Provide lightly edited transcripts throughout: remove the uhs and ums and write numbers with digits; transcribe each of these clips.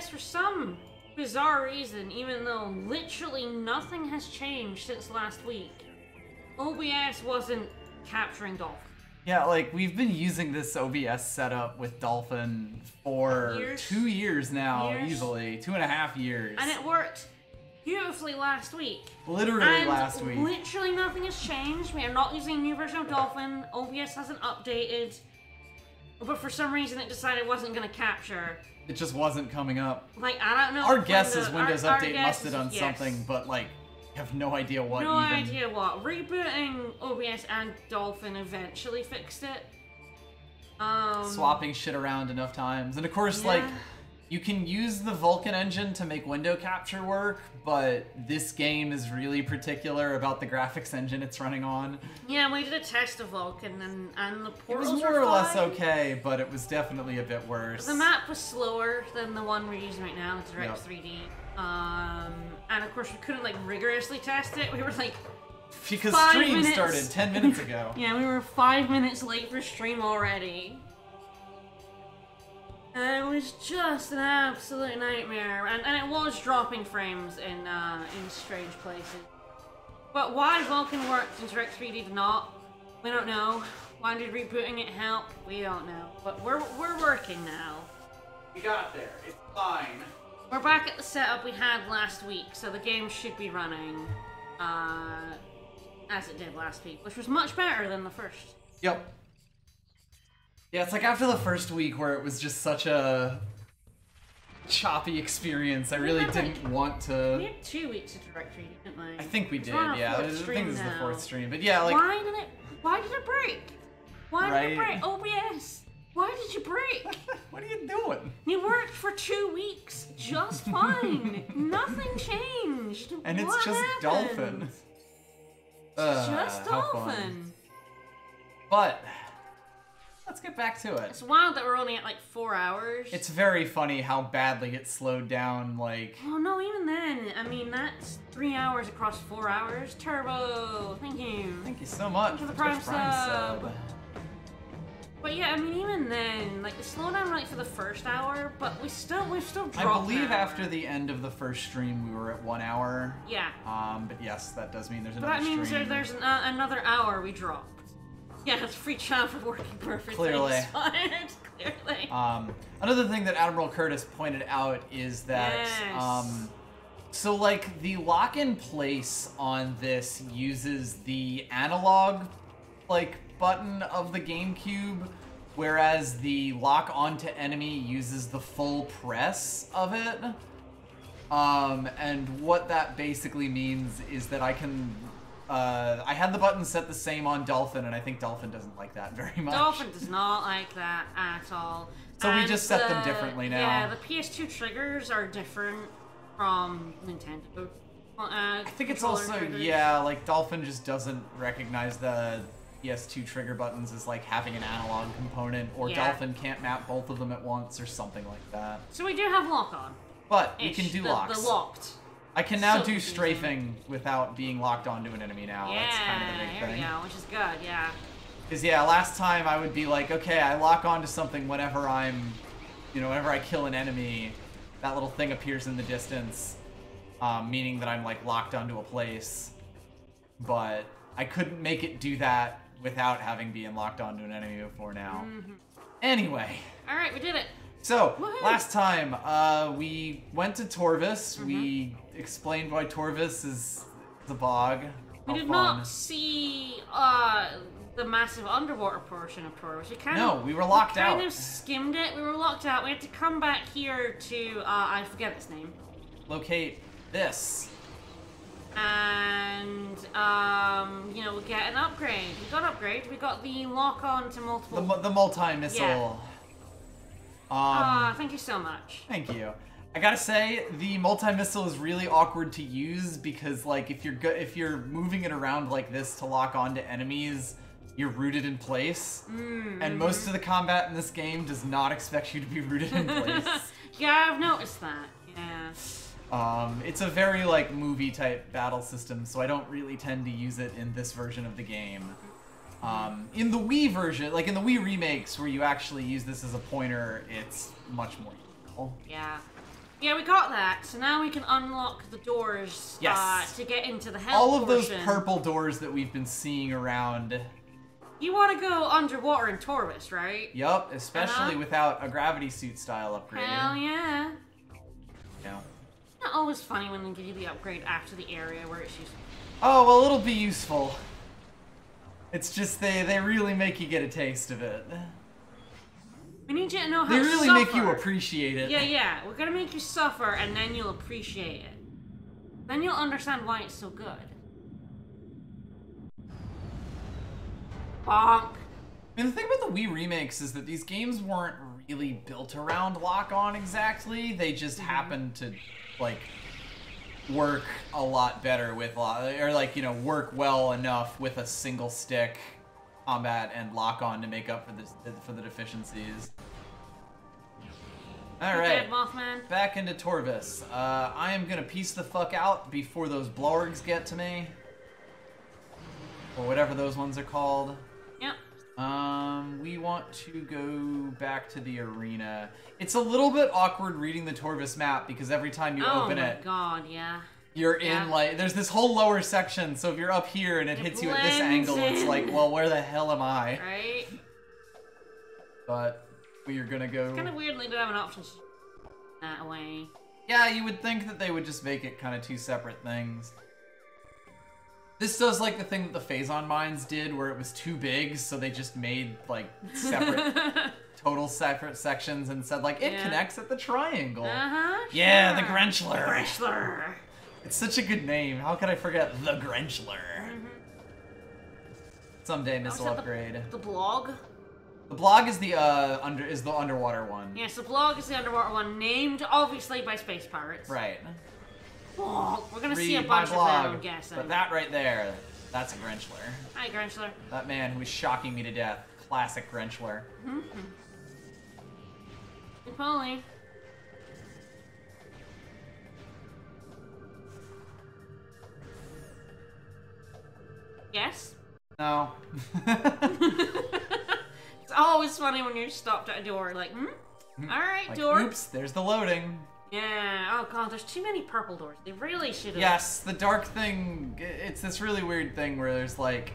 OBS, for some bizarre reason, even though literally nothing has changed since last week, OBS wasn't capturing Dolphin. Yeah, like, we've been using this OBS setup with Dolphin for 2 years now, easily. 2.5 years. And it worked beautifully last week. Literally last week. Literally nothing has changed. We are not using a new version of Dolphin. OBS hasn't updated. But for some reason it decided it wasn't going to capture. It just wasn't coming up. Like, I don't know. Our guess is Windows Update must have done something, but, like, have no idea what No idea what. Rebooting OBS and Dolphin eventually fixed it. Swapping shit around enough times. And of course, like, you can use the Vulkan engine to make window capture work, but this game is really particular about the graphics engine it's running on. Yeah, we did a test of Vulkan, and the portals It was more or less okay, but it was definitely a bit worse. The map was slower than the one we're using right now, the Direct 3D. And of course we couldn't like rigorously test it. We were like because stream started 10 minutes ago. Yeah, we were 5 minutes late for stream already. And it was just an absolute nightmare, and it was dropping frames in strange places. But why Vulkan worked and Direct 3D did not, we don't know. Why did rebooting it help? We don't know. But we're working now. We got there. It's fine. We're back at the setup we had last week, so the game should be running as it did last week, which was much better than the first. Yep. Yeah, it's like after the first week where it was just such a choppy experience, I really didn't want to... We had 2 weeks of Direct 3D, didn't we? I think we did, yeah. I think this is the 4th stream, but yeah, like... Why did it break? Why did it break? OBS! Why did you break? What are you doing? You worked for 2 weeks just fine. Nothing changed. And it's just Dolphin. Just Dolphin. But let's get back to it. It's wild that we're only at like 4 hours. It's very funny how badly it slowed down, like... Oh no, even then. I mean, that's 3 hours across 4 hours. Turbo, thank you. Thank you so much for the Prime sub. But yeah, I mean, even then, like, the slowdown like for the first hour, but we've still dropped. I believe after the end of the first stream, we were at 1 hour. Yeah. But yes, that does mean there's another stream. But that means there's another hour we dropped. Yeah, it's free chat for working perfectly. Clearly. Clearly. Another thing that Admiral Curtis pointed out is that, so like the lock-in place on this uses the analog, like, button of the GameCube, whereas the lock onto enemy uses the full press of it. And what that basically means is that I can, I had the button set the same on Dolphin, and I think Dolphin doesn't like that very much. Dolphin does not like that at all. So we just set them differently now. Yeah, the PS2 triggers are different from Nintendo. I think it's also, yeah, like Dolphin just doesn't recognize the PS2 trigger buttons as like having an analog component, or Dolphin can't map both of them at once, or something like that. So we do have lock on. But we can do locks. The locked. I can now do strafing without being locked onto an enemy now. Yeah, that's kind of the big thing. there we go, which is good, yeah. Because yeah, last time I would be like, okay, I lock onto something whenever I'm, whenever I kill an enemy, that little thing appears in the distance, meaning that I'm like locked onto a place. But I couldn't make it do that without having been locked onto an enemy before now. Anyway. Alright, we did it. So, last time, we went to Torvis. We explained why Torvis is the bog. We did not see the massive underwater portion of Torvis. We were locked out. We kind of skimmed it. We were locked out. We had to come back here to, I forget its name. Locate this. And, we get an upgrade. We got an upgrade. We got the lock-on to multiple... The multi-missile. Thank you so much. Thank you. I gotta say, the multi-missile is really awkward to use because, like, if you're moving it around like this to lock onto enemies, you're rooted in place. And most of the combat in this game does not expect you to be rooted in place. Yeah, I've noticed that. Yeah. It's a very, like, movie-type battle system, so I don't really tend to use it in this version of the game. In the Wii version, like in the Wii remakes where you actually use this as a pointer, it's much more useful. Yeah. Yeah, we got that. So now we can unlock the doors to get into the hell All of those portion. purple doors that we've been seeing around. You want to go underwater in Torvis, right? Yup, especially without a gravity suit style upgrade. Hell yeah. Yeah. It's not always funny when they give you the upgrade after the area where it's useful. Oh, well, it'll be useful. It's just they really make you get a taste of it. We need you to know how they to really suffer. make you appreciate it. Yeah. We're gonna make you suffer, and then you'll appreciate it. Then you'll understand why it's so good. Bonk. I mean, the thing about the Wii remakes is that these games weren't really built around lock-on exactly. They just happened to, like, work a lot better with, or like, you know, work well enough with a single stick combat and lock-on to make up for the deficiencies. All right, Mothman. Back into Torvis. I am gonna piece the fuck out before those Blorgs get to me, or whatever those ones are called. Yep. We want to go back to the arena. It's a little bit awkward reading the Torvis map because every time you open it, God, yeah. You're in, like, there's this whole lower section, so if you're up here and it hits you at this angle, it's like, well, where the hell am I? Right? But we're gonna go... It's kind of weird they don't have an option that way. Yeah, you would think that they would just make it kind of two separate things. This does like the thing that the Phazon mines did, where it was too big, so they just made, like, separate, total separate sections and said, like, it connects at the triangle. Yeah, the Grenchler. Grenchler. It's such a good name. How could I forget the Grenchler? Someday missile upgrade. The Blogg. The Blogg is the underwater one. Yes, the Blogg is the underwater one, named obviously by space pirates. Right. Oh, we're gonna see a bunch of them, I'm guessing. But that right there, that's a Grenchler. Hi, Grenchler. That man who was shocking me to death. Classic Grenchler. Good Polly. Yes? No. It's always funny when you're stopped at a door, like, Alright, like, door. Oops, there's the loading. Yeah, oh god, there's too many purple doors. They really should have. Yes, the dark thing, it's this really weird thing where there's like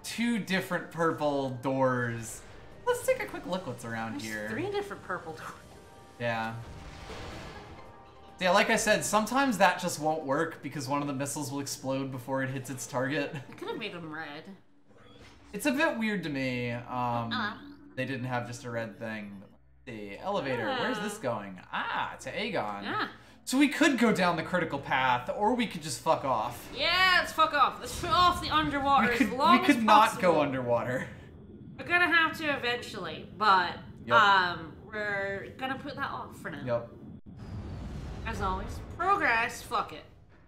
two different purple doors. Let's take a quick look what's around here. 3 different purple doors. Yeah. Yeah, like I said, sometimes that just won't work because one of the missiles will explode before it hits its target. I could have made them red. It's a bit weird to me. They didn't have just a red thing. The elevator, where's this going? Ah, to Aegon. Yeah. So we could go down the critical path, or we could just fuck off. Yeah, let's fuck off. Let's put off the underwater as long as possible. We could not go underwater. We're gonna have to eventually, but we're gonna put that off for now. Yep. As always, progress. Fuck it.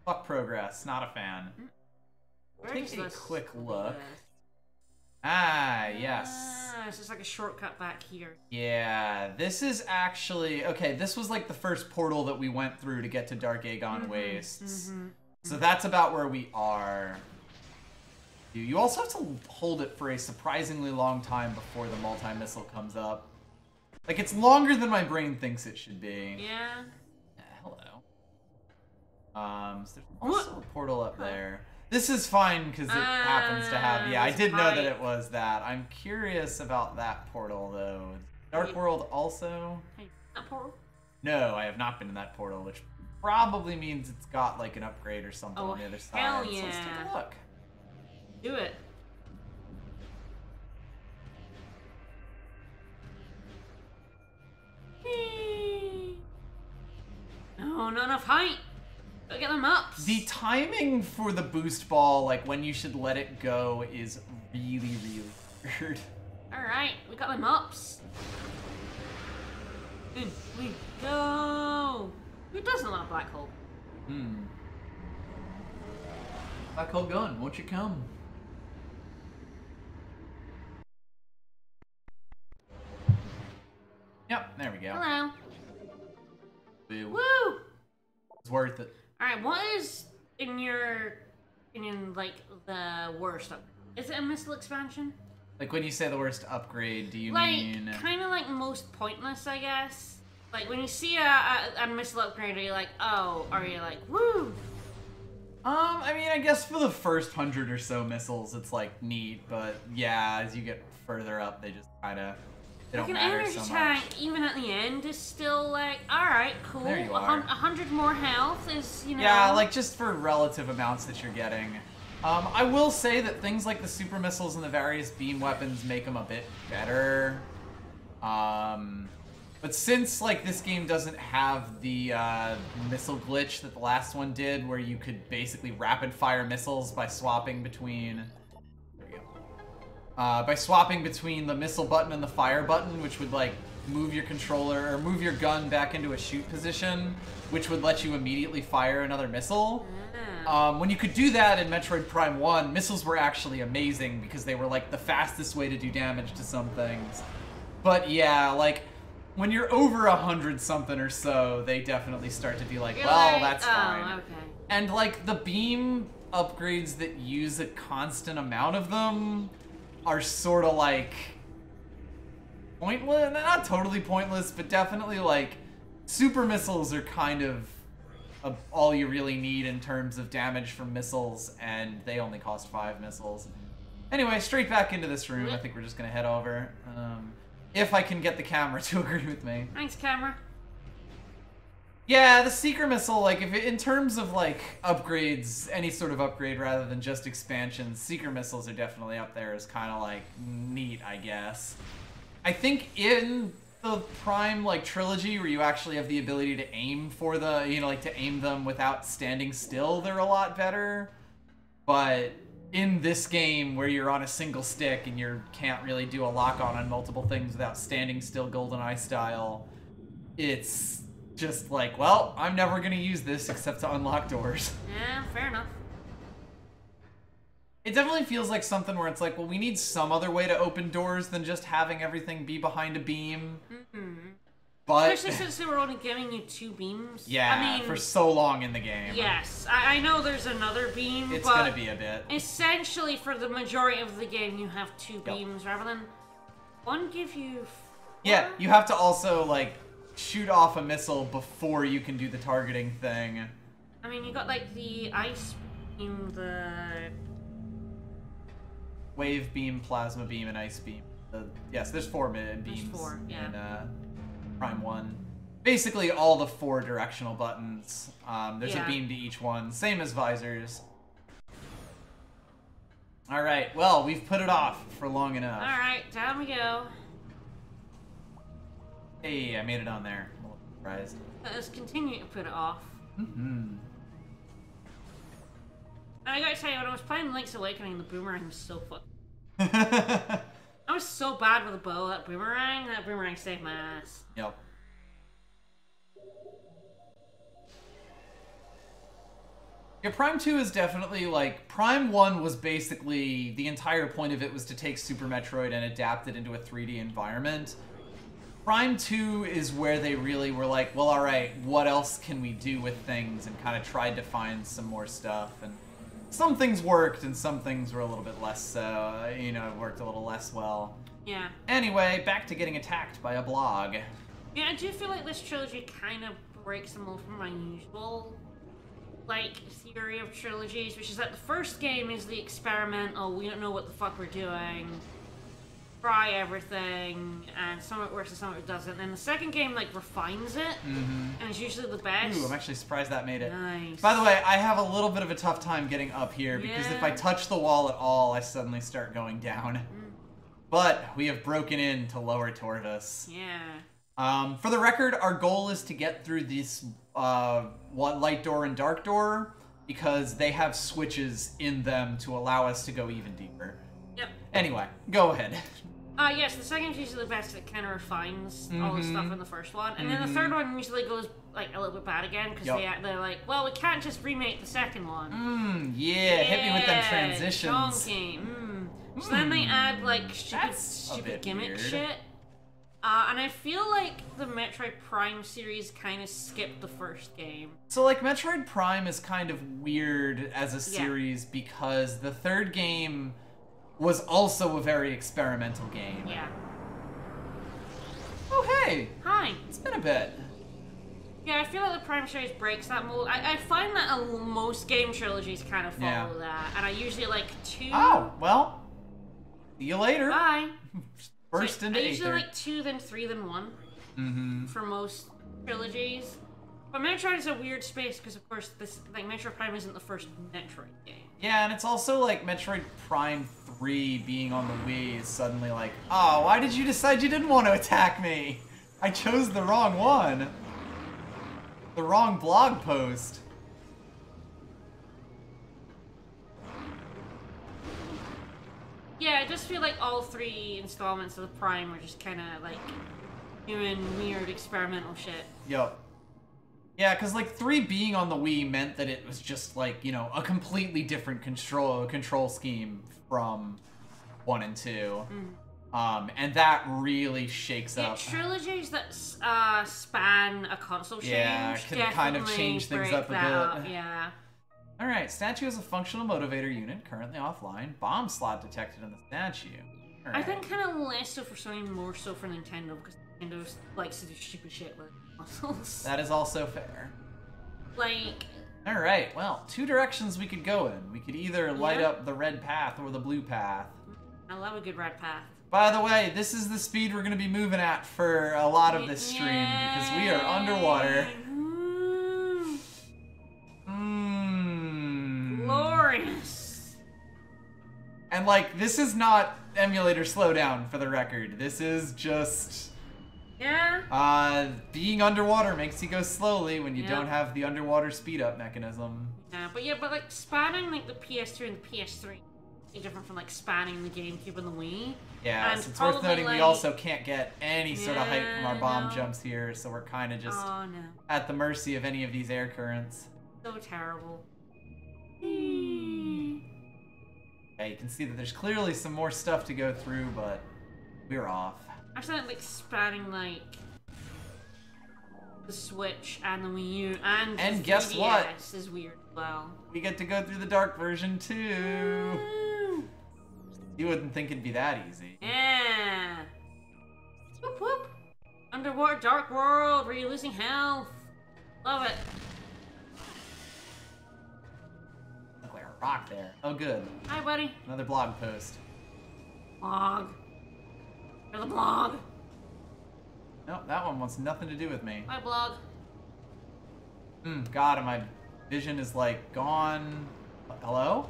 Fuck progress. Not a fan. Take a quick look. Ah, yes. It's just like a shortcut back here. Yeah, this is actually... Okay, this was like the first portal that we went through to get to Dark Aegon Wastes. So that's about where we are. You also have to hold it for a surprisingly long time before the multi-missile comes up. Like, it's longer than my brain thinks it should be. Yeah. Hello. So there's also a portal up there. This is fine because it happens to have... Yeah, I did know that it was that. I'm curious about that portal, though. Dark World also? Hey, that portal? No, I have not been in that portal, which probably means it's got, like, an upgrade or something on the other side. Hell yeah. So let's take a look. Do it. No, not enough height. Gotta get them up. The timing for the boost ball, like when you should let it go, is really, really weird. Alright, we got them ups. In we go. Who doesn't love black hole? Black hole gun, won't you come? Yep, there we go. Hello. Boo. Woo! It's worth it. Alright, what is, in your opinion, like, the worst upgrade? Is it a missile expansion? Like, when you say the worst upgrade, do you like, mean... kind of like most pointless, I guess. Like, when you see a missile upgrade, are you like, oh, are you like, woo? I mean, I guess for the first 100 or so missiles, it's, like, neat, but yeah, as you get further up, they just kinda, they don't matter so much. Like, an energy tank, even at the end, is still like, alright, cool. There you are. 100 more health is, you know... Yeah, like, just for relative amounts that you're getting. I will say that things like the super missiles and the various beam weapons make them a bit better. But since, like, this game doesn't have the missile glitch that the last one did, where you could basically rapid-fire missiles by swapping between... There you go. By swapping between the missile button and the fire button, which would, like, move your controller, or move your gun back into a shoot position, which would let you immediately fire another missile. When you could do that in Metroid Prime 1, missiles were actually amazing, because they were, like, the fastest way to do damage to some things. But, yeah, like... When you're over 100-something or so, they definitely start to be like, well, that's fine. Okay. And, like, the beam upgrades that use a constant amount of them are sort of, like, pointless. Not totally pointless, but definitely, like, super missiles are kind of all you really need in terms of damage from missiles, and they only cost 5 missiles. Anyway, straight back into this room. I think we're just going to head over. If I can get the camera to agree with me. Thanks, camera. Yeah, the Seeker Missile, like, if it, in terms of, like, upgrades, any sort of upgrade rather than just expansions, Seeker Missiles are definitely up there as kind of, like, neat, I guess. I think in the Prime, like, trilogy, where you actually have the ability to aim for the, you know, like, to aim them without standing still, they're a lot better. But... in this game, where you're on a single stick and you can't really do a lock-on multiple things without standing still GoldenEye style, it's just like, well, I'm never going to use this except to unlock doors. Yeah, fair enough. It definitely feels like something where it's like, well, we need some other way to open doors than just having everything be behind a beam. Mm-hmm. But, especially since they were only giving you 2 beams. Yeah, I mean, for so long in the game. Yes, I know there's another beam, it's but gonna be a bit. Essentially, for the majority of the game, you have 2 beams rather than one give you 4? Yeah, you have to also, like, shoot off a missile before you can do the targeting thing. I mean, you got, like, the ice beam, the... wave beam, plasma beam, and ice beam. Yes, there's 4 beams. There's 4, yeah. In, Prime 1. Basically all the 4 directional buttons. There's a beam to each one. Same as visors. Alright, well, we've put it off for long enough. Alright, down we go. Hey, I made it on there. I'm a little surprised. Let's continue to put it off. Mm-hmm. I gotta tell you, when I was playing Link's Awakening, the boomerang was so fucking... I was so bad with a bow, that boomerang saved my ass. Yep. Yeah, Prime 2 is definitely, like, Prime 1 was basically, the entire point of it was to take Super Metroid and adapt it into a 3D environment. Prime 2 is where they really were like, well, alright, what else can we do with things, and kind of tried to find some more stuff, and some things worked, and some things were a little bit less so, you know, it worked a little less well. Yeah. Anyway, back to getting attacked by a blog. Yeah, I do feel like this trilogy kind of breaks the mold from my usual, like, theory of trilogies, which is that the first game is the experimental, we don't know what the fuck we're doing, try everything, and some of it works and some of it doesn't. And the second game, like, refines it, and it's usually the best. Ooh, I'm actually surprised that made it. Nice. By the way, I have a little bit of a tough time getting up here, because if I touch the wall at all, I suddenly start going down. But we have broken into Lower Torvus. Yeah. For the record, our goal is to get through this light door and dark door, because they have switches in them to allow us to go even deeper. Yep. Anyway, go ahead. Yes, the second is usually the best. It kind of refines all the stuff in the first one. And then the third one usually goes, like, a little bit bad again, because they're like, well, we can't just remake the second one. Yeah, hit me with them transitions. Donkey. So then they add, like, stupid gimmick weird. shit. And I feel like the Metroid Prime series kind of skipped the first game. So, like, Metroid Prime is kind of weird as a series because the third game was also a very experimental game. Yeah. Oh, Hey! Hi. It's been a bit. Yeah, I feel like the Prime series breaks that mold. I find that most game trilogies kind of follow that, and I usually like 2. Oh, well. See you later. Bye. Burst into I usually Aether. like 2, then 3, then 1. Mm-hmm. For most trilogies. But Metroid is a weird space because, of course, this Metroid Prime isn't the first Metroid game. Yeah, and it's also like Metroid Prime 3 being on the Wii is suddenly like, oh, why did you decide you didn't want to attack me? I chose the wrong one. The wrong blog post. Yeah, I just feel like all 3 installments of the Prime were just kind of like doing weird experimental shit. Yup. Yeah, because like 3 being on the Wii meant that it was just like, you know, a completely different control scheme from 1 and 2. And that really shakes up. Trilogies that span a console change. Yeah, can kind of change things up a bit. Up. Yeah. Alright, statue is a functional motivator unit, currently offline. Bomb slot detected in the statue. All right. I think kind of less so for Sony, more so for Nintendo, because Nintendo likes to do stupid shit with consoles. That is also fair. Like... Alright, well, 2 directions we could go in. We could either light up the red path or the blue path. I love a good red path. By the way, this is the speed we're going to be moving at for a lot of this stream, because we are underwater. Glorious. And like, this is not emulator slowdown for the record. This is just... Yeah? Being underwater makes you go slowly when you don't have the underwater speed up mechanism. Yeah, but like spanning like the PS2 and the PS3 is different from like spanning the GameCube and the Wii. Yeah, and so it's worth noting like, we also can't get any sort of height from our bomb jumps here, so we're kind of just at the mercy of any of these air currents. So terrible. Yeah, you can see that there's clearly some more stuff to go through, but we're off. I started like spanning like the Switch and the Wii U and the guess 3DS what? is weird as well. We get to go through the dark version too. You wouldn't think it'd be that easy. Yeah. Whoop whoop. Underwater dark world where you're losing health. Love it. Look like a rock there. Oh good. Hi buddy. Another blog post. Blog. You're the blog. Nope, that one wants nothing to do with me. Hi blog. God, and my vision is like gone. Hello?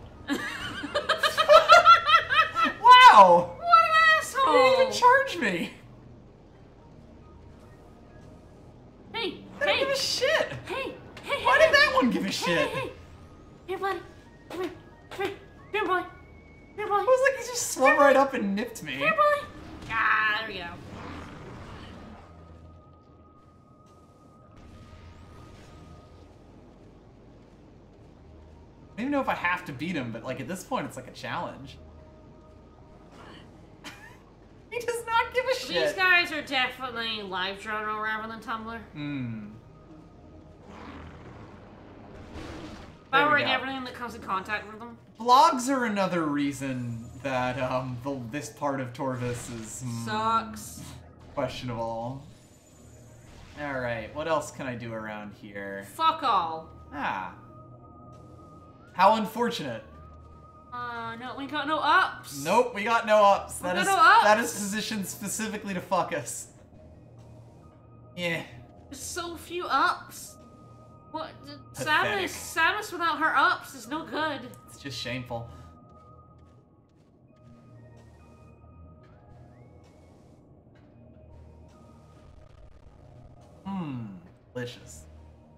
Wow! What an asshole! They didn't even charge me! Hey! They don't give a shit! Hey! Hey! Why did that one give a shit? Hey! Here, buddy! Come here! Come here! Here, boy! Here, boy! It was like he just swung right up and nipped me. Here, boy! Ah, there we go. I don't even know if I have to beat him, but like at this point it's like a challenge. He does not give a shit. These guys are definitely live journal rather than Tumblr. Powering everything that comes in contact with them. Blogs are another reason that this part of Torvis is sucks. Questionable. Alright, what else can I do around here? Fuck all. Ah. How unfortunate. No, we got no ups. Nope, we got no ups. That is positioned specifically to fuck us. Yeah. There's so few ups. What? Pathetic. Samus without her ups is no good. It's just shameful. Delicious.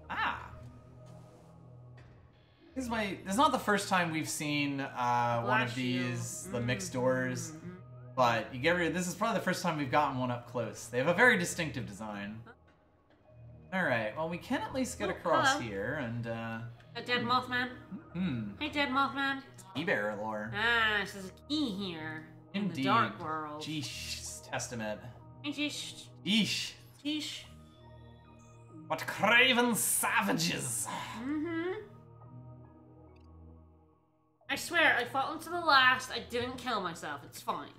Ah. This is not the first time we've seen one of these, the mixed doors, but this is probably the first time we've gotten one up close. They have a very distinctive design. Alright, well we can at least get across here and a dead Mothman? Hey dead Mothman. Key bearer lore. Ah, this is a key here. Indeed. In the dark world. Jeesh, testament. Hey Jeesh. Yeesh. Jeesh. What craven savages! I swear, I fought them to the last. I didn't kill myself. It's fine.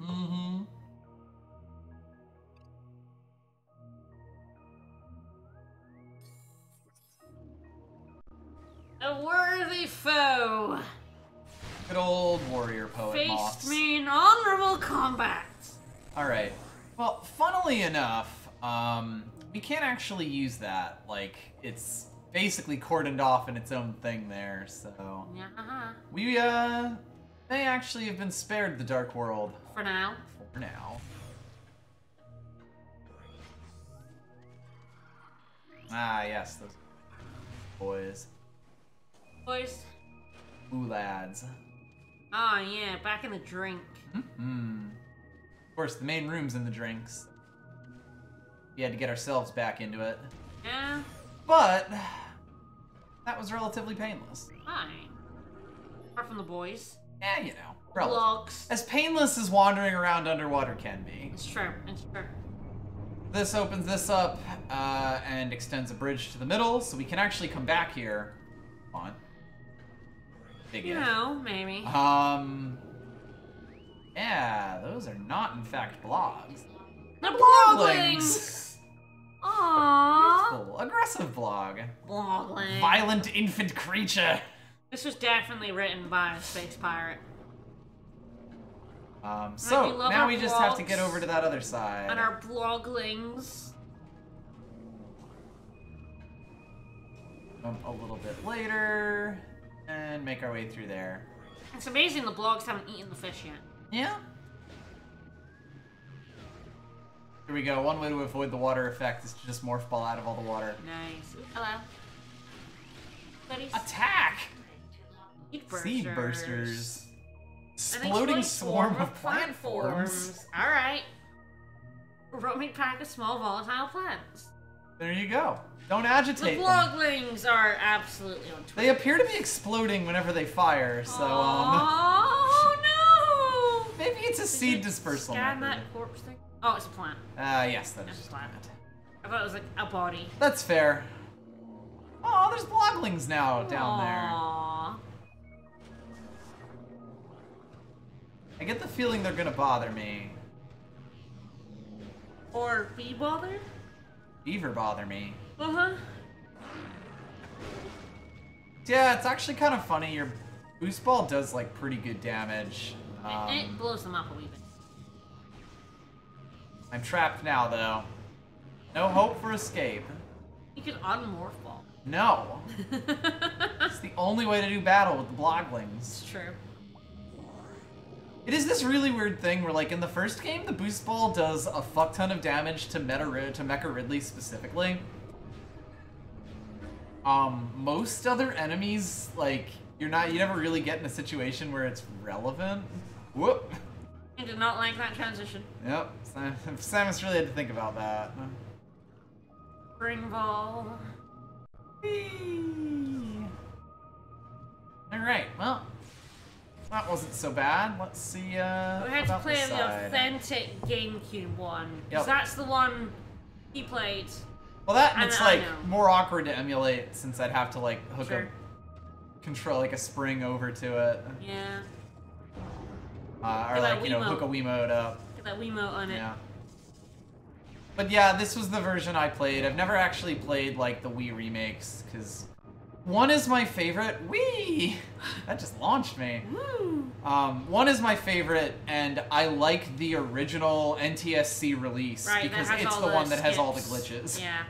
A worthy foe. Good old warrior poet Moss. Faced me in honorable combat. Alright. Well, funnily enough, we can't actually use that. Like, it's basically cordoned off in its own thing there, so... Yeah. We, may actually have been spared the Dark World. For now. For now. Ah, yes, those boys. Boys. Ooh, lads. Ah, yeah, back in the drink. Mm-hmm. Of course, the main room's in the drinks. We had to get ourselves back into it. Yeah. But that was relatively painless. Fine. Apart from the boys. Yeah, you know. Blocks. As painless as wandering around underwater can be. It's true. It's true. This opens this up and extends a bridge to the middle, so we can actually come back here. Come on. Big You if. know, maybe. Yeah, those are not, in fact, blogs. The bloglings! Aww. Beautiful. Aggressive blog. Blogling. Violent infant creature. This was definitely written by a space pirate. So, now we just have to get over to that other side. And our bloglings. A little bit later, and make our way through there. It's amazing the blogs haven't eaten the fish yet. Yeah. Here we go. One way to avoid the water effect is to just morph ball out of all the water. Nice. Ooh, hello. Buddies. Attack! Seed bursters. Seed bursters. Exploding swarm of plant forms. Alright. Roaming pack of small volatile plants. There you go. Don't The agitate them. bloglings are absolutely on Twitter. They appear to be exploding whenever they fire, so Oh no! maybe it's a seed dispersal Scan method. that corpse thing. Oh, it's a plant. Yes, that It's is a plant. I thought it was like a body. That's fair. Oh, there's bloglings now down there. Aww. I get the feeling they're gonna bother me. Or be bothered? Beaver bother me. Uh-huh. Yeah, it's actually kind of funny. Your boost ball does like pretty good damage. It blows them up a wee bit. I'm trapped now, though. No hope for escape. You can unmorph ball. No. It's the only way to do battle with the bloglings. It's true. It is this really weird thing where, like, in the first game, the boost ball does a fuck ton of damage to Mecha Ridley specifically. Most other enemies, like, you never really get in a situation where it's relevant. Whoop. I did not like that transition. Yep. Samus really had to think about that. Spring ball. Alright, well. That wasn't so bad. Let's see, We had to play the authentic GameCube one. Because that's the one he played. Well, that and it's like know. more awkward to emulate since I'd have to like hook Sure. a control, like a spring over to it. Yeah. Or like, you know, hook a Wiimote up. Get that Wiimote on it. Yeah. But yeah, this was the version I played. I've never actually played like the Wii remakes because one is my favorite. Wii! That just launched me. Woo! One is my favorite, and I like the original NTSC release because it's the one that has all the glitches. Yeah.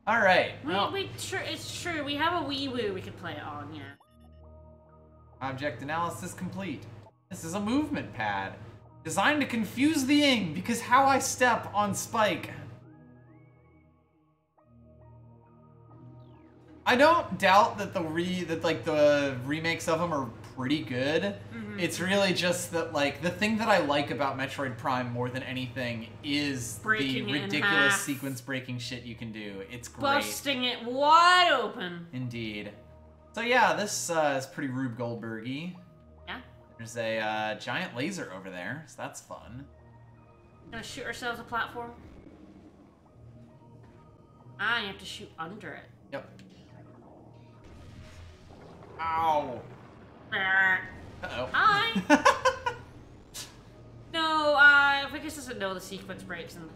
All right. Well, it's true. We have a Wii U we could play it on, yeah. Object analysis complete. This is a movement pad designed to confuse the ing because how I step on Spike. I don't doubt that the remakes of them are pretty good. Mm-hmm. It's really just that like the thing that I like about Metroid Prime more than anything is Breaking the it in ridiculous half. sequence breaking shit you can do. It's great. Busting it wide open. Indeed. So yeah, this is pretty Rube Goldberg-y. Yeah. There's a giant laser over there, so that's fun. Gonna shoot ourselves a platform. Ah, you have to shoot under it. Yep. Ow. Uh-oh. Hi. No, Vickers doesn't know the sequence breaks and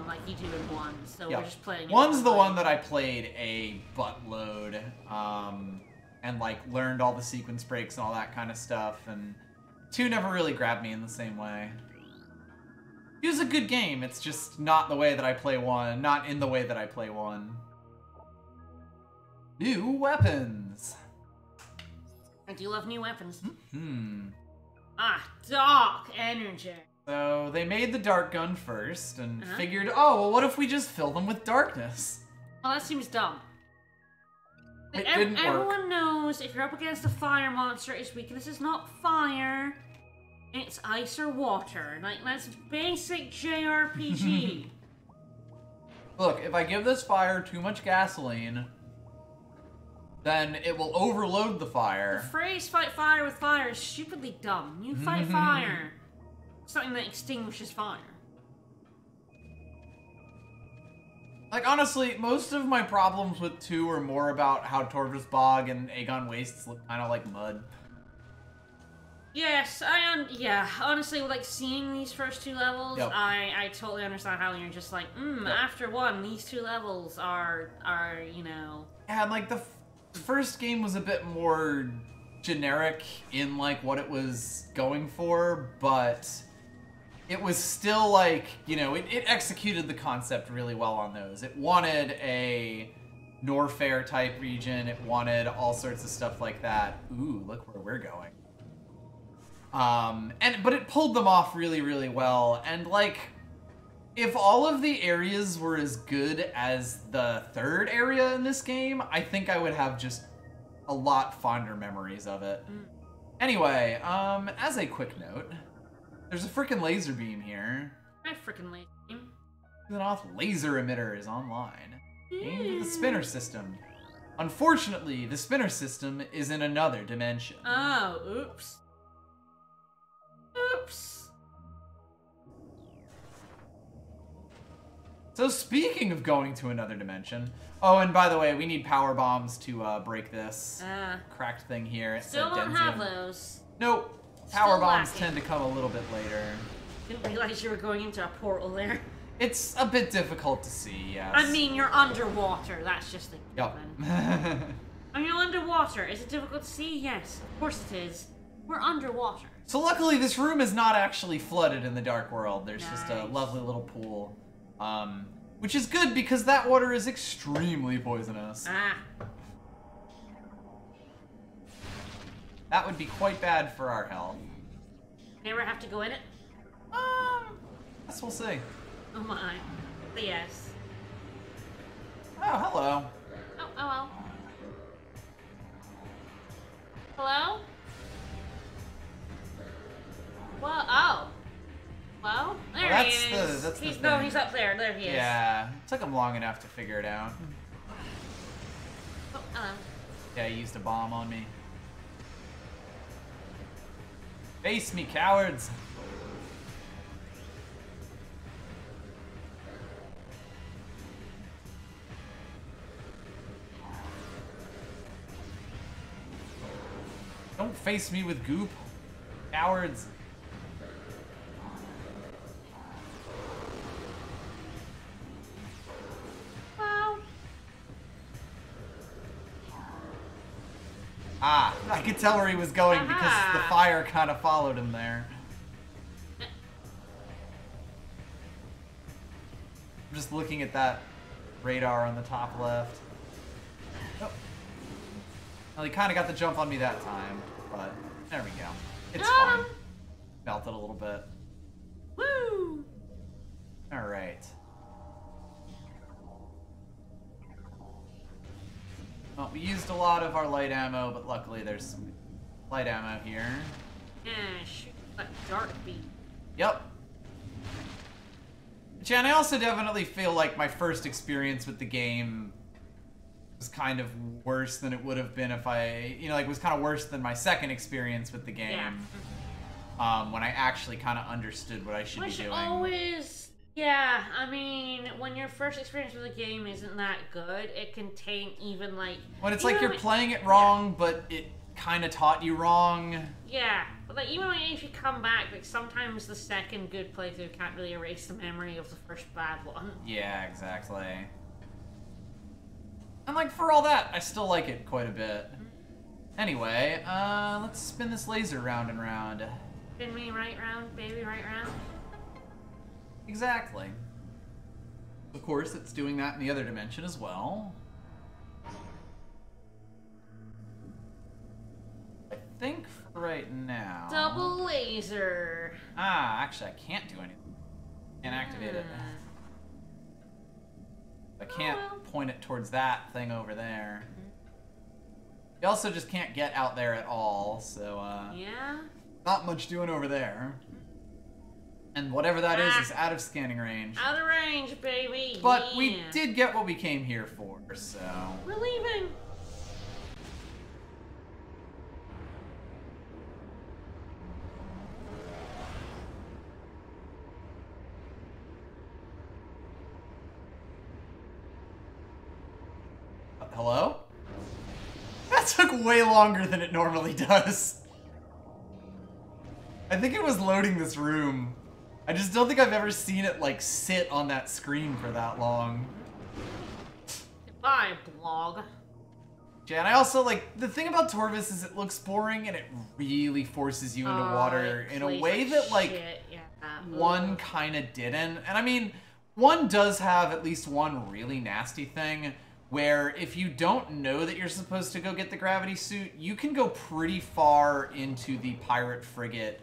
like you do in 1. So Yep. we're just playing it 1's the one one that I played a buttload, and like learned all the sequence breaks and all that kind of stuff, and 2 never really grabbed me in the same way. It was a good game, it's just not the way that I play 1, not in the way that I play 1. New weapons! I do love new weapons. Dark energy. So they made the dart gun first and figured, oh, well, what if we just fill them with darkness? Well, that seems dumb. It didn't work. Everyone knows if you're up against a fire monster, its weakness is not fire, it's ice or water. Like, that's basic JRPG. Look, if I give this fire too much gasoline, then it will overload the fire. The phrase fight fire with fire is stupidly dumb. You fight fire. Something that extinguishes fire. Like, honestly, most of my problems with 2 are more about how Torvus Bog and Aegon Wastes look kind of like mud. Yes, honestly, like, seeing these first 2 levels, yep. I totally understand how you're just like, yep. After 1, these 2 levels are, you know... Yeah, and, like, the first game was a bit more generic in, like, what it was going for, but... It was still like, you know, it executed the concept really well on those. It wanted a Norfair type region. It wanted all sorts of stuff like that. Ooh, look where we're going. But it pulled them off really, really well. And like, if all of the areas were as good as the 3rd area in this game, I think I would have just a lot fonder memories of it. Anyway, as a quick note, there's a frickin' laser beam here. My frickin' laser beam. The off laser emitter is online. Aimed at the spinner system. Unfortunately, the spinner system is in another dimension. Oh, oops. Oops. So speaking of going to another dimension, oh, and by the way, we need power bombs to break this cracked thing here. It's still don't have those. Nope. Power bombs tend to come a little bit later. Didn't realize you were going into a portal there. It's a bit difficult to see, yes. I mean, you're underwater. That's just a given. Yep. I mean, underwater. Is it difficult to see? Yes, of course it is. We're underwater. So luckily, this room is not actually flooded in the Dark World. There's just a lovely little pool. Which is good because that water is extremely poisonous. That would be quite bad for our health. Never have to go in it? Guess we'll see. Oh my. Yes. Oh, hello. Oh, well. Hello? Well, oh. Well, there he is. He's up there. There he is. Yeah. It took him long enough to figure it out. Oh, hello. Yeah, he used a bomb on me. Face me, cowards! Don't face me with goop, cowards! Well. Ah, I could tell where he was going because the fire kind of followed him there. I'm just looking at that radar on the top left. Oh. Well, he kind of got the jump on me that time, but there we go. It's fine. Melted a little bit. Woo! Alright. Well, we used a lot of our light ammo, but luckily there's some light ammo here. Yeah, shoot that dark beam. Yep. Yeah, and I also definitely feel like my first experience with the game was kind of worse than it would have been if I, you know, like was kind of worse than my second experience with the game. Yeah. When I actually kind of understood what I should be doing. Always, yeah, I mean, when your first experience with a game isn't that good, it can taint even like... When it's like you're playing it wrong, but it kind of taught you wrong. Yeah, but like even if you come back, like sometimes the second good playthrough can't really erase the memory of the first bad one. Yeah, exactly. And like for all that, I still like it quite a bit. Anyway, let's spin this laser round and round. Spin me right round, baby, right round. Exactly. Of course, it's doing that in the other dimension as well. I think for right now... Double laser. Ah, actually, I can't do anything. Can't activate it. I can't point it towards that thing over there. You also just can't get out there at all, so, yeah? not much doing over there. And whatever that is out of scanning range. Out of range, baby. But we did get what we came here for, so... We're leaving. Hello? That took way longer than it normally does. I think it was loading this room. I just don't think I've ever seen it, like, sit on that screen for that long. Goodbye, blog. Yeah, and I also, like, the thing about Torvis is it looks boring and it really forces you into water in a way that, like, one kind of didn't. And I mean, one does have at least one really nasty thing where if you don't know that you're supposed to go get the gravity suit, you can go pretty far into the pirate frigate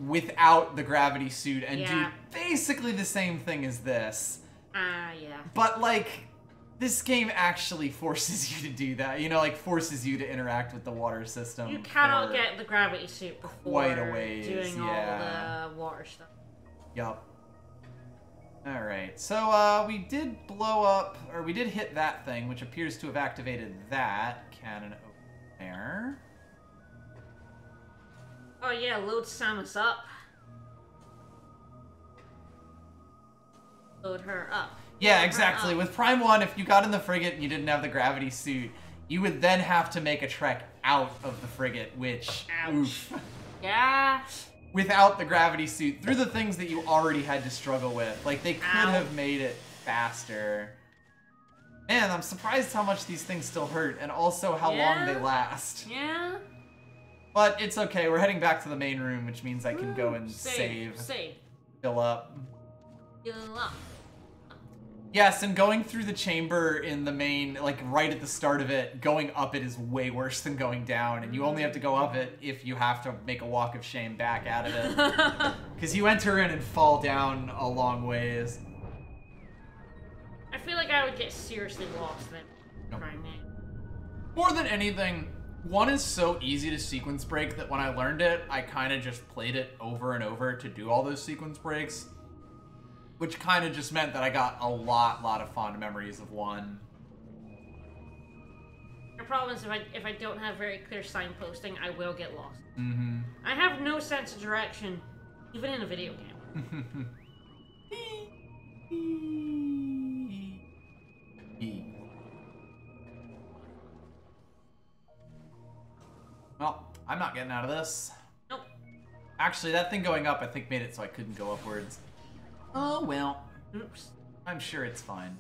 without the gravity suit and do basically the same thing as this. Yeah. But, like, this game actually forces you to do that. You know, like, forces you to interact with the water system. You cannot get the gravity suit before quite a ways, doing all the water stuff. Yup. Alright, so we did blow up, or we did hit that thing, which appears to have activated that cannon over there. Oh yeah, load Samus up. Load her up. Yeah, exactly. With Prime 1, if you got in the frigate and you didn't have the gravity suit, you would then have to make a trek out of the frigate, which, oof. Yeah. Without the gravity suit, through the things that you already had to struggle with. Like, they could have made it faster. Man, I'm surprised how much these things still hurt, and also how long they last. Yeah. But it's okay, we're heading back to the main room, which means I can go and save. Fill up. Fill up. Yes, and going through the chamber in the main, like right at the start of it, going up it is way worse than going down, and you only have to go up it if you have to make a walk of shame back out of it. Because you enter in and fall down a long ways. I feel like I would get seriously lost then. More than anything, one is so easy to sequence break that when I learned it, I kind of just played it over and over to do all those sequence breaks. Which kind of just meant that I got a lot of fond memories of one. The problem is if I don't have very clear signposting, I will get lost. Mm-hmm. I have no sense of direction, even in a video game. Well, I'm not getting out of this. Nope. Actually, that thing going up I think made it so I couldn't go upwards. Oh, well. Oops. I'm sure it's fine.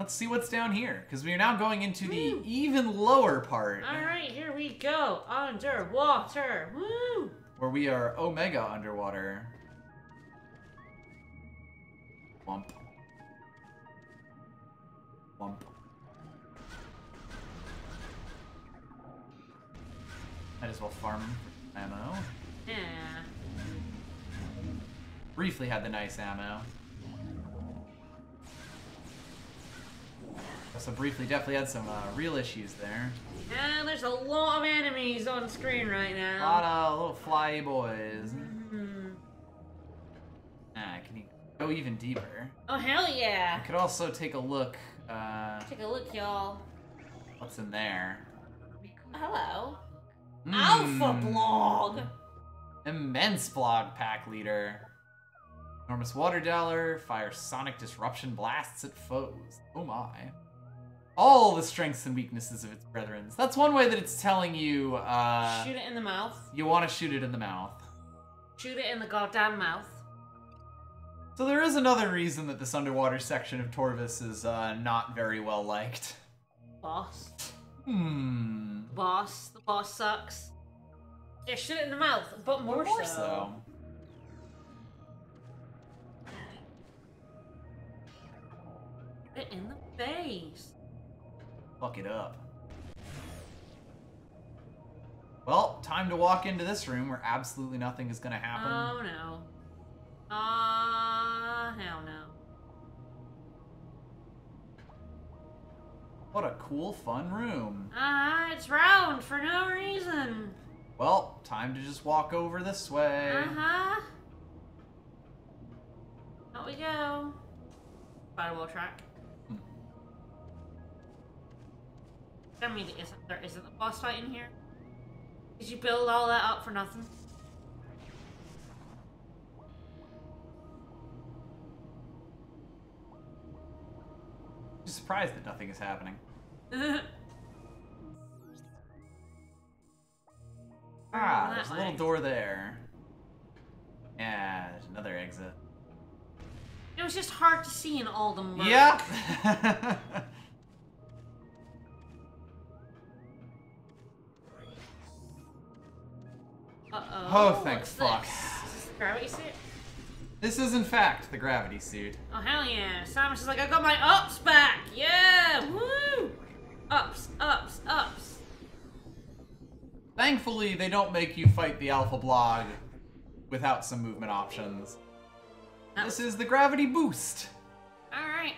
Let's see what's down here, because we are now going into the even lower part. Alright, here we go. Underwater. Woo! Where we are Omega underwater. Wump. Wump. Might as well farm ammo. Yeah. Briefly had the nice ammo. Also briefly definitely had some real issues there. Yeah, there's a lot of enemies on screen right A now. lot of little fly boys. Can you go even deeper? Oh, hell yeah. I could also take a look. Take a look, y'all. What's in there? Hello. Alpha Blogg. Immense blog pack leader. Enormous water dweller, fire sonic disruption blasts at foes. Oh my. all the strengths and weaknesses of its brethren. That's one way that it's telling you, shoot it in the mouth. You want to shoot it in the mouth. Shoot it in the goddamn mouth. So there is another reason that this underwater section of Torvis is, not very well liked. Boss. Hmm. Boss. The boss sucks. Yeah, shoot it in the mouth, but more so. It in the face. Fuck it up. Well, time to walk into this room where absolutely nothing is gonna happen. Oh no. Hell no. What a cool, fun room. It's round for no reason. Well, time to just walk over this way. Out we go. Firewall track. I mean, there isn't a boss fight in here? Did you build all that up for nothing? I'm surprised that nothing is happening. There's a little door there. Yeah, there's another exit. It was just hard to see in all the murk. Yeah! Uh-oh. Oh, thank fuck. Is this the gravity suit? This is, in fact, the gravity suit. Oh, hell yeah. Samus is like, I got my ups back! Yeah! Woo! Ups, ups, ups. Thankfully, they don't make you fight the Alpha Blogg without some movement options. This is the gravity boost. Alright.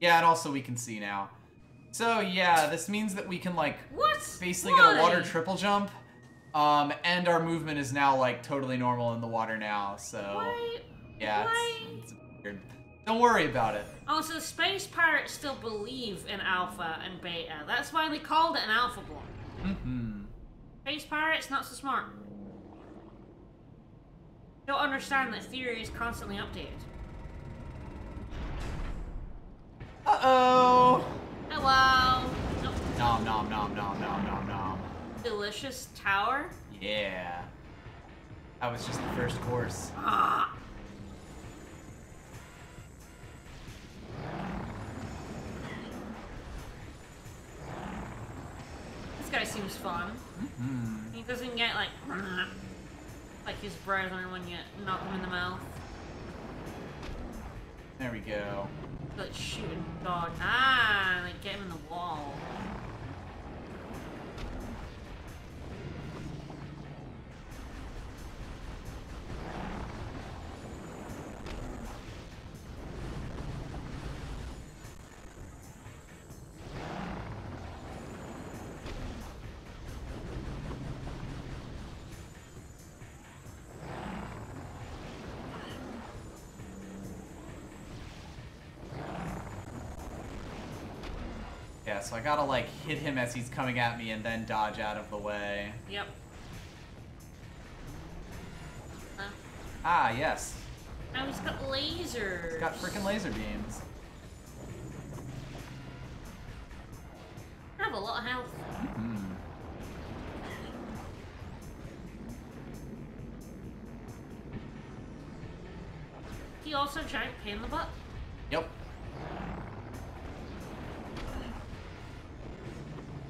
Yeah, and also we can see now. So yeah, this means that we can like basically Why? get a water triple jump. And our movement is now like totally normal in the water now, so Why? yeah, Why? it's weird. Don't worry about it. Oh, so the space pirates still believe in Alpha and Beta. That's why they called it an Alpha Blogg. Mm-hmm. Space pirates, not so smart. Don't understand that theory is constantly updated. Uh-oh! Hello! Nope. Nom nom nom nom nom nom nom. Delicious tower? Yeah. That was just the first course. Ah! This guy seems fun. Mm-hmm. He doesn't get like his brethren when you knock him in the mouth. There we go. Like shoot and dodge. Like get him in the wall. Yeah, so I gotta like hit him as he's coming at me and then dodge out of the way. Yep. Ah, yes. Now he's got lasers. He's got freaking laser beams. I have a lot of health. Mm-hmm. He also a giant pain in the butt. Yep.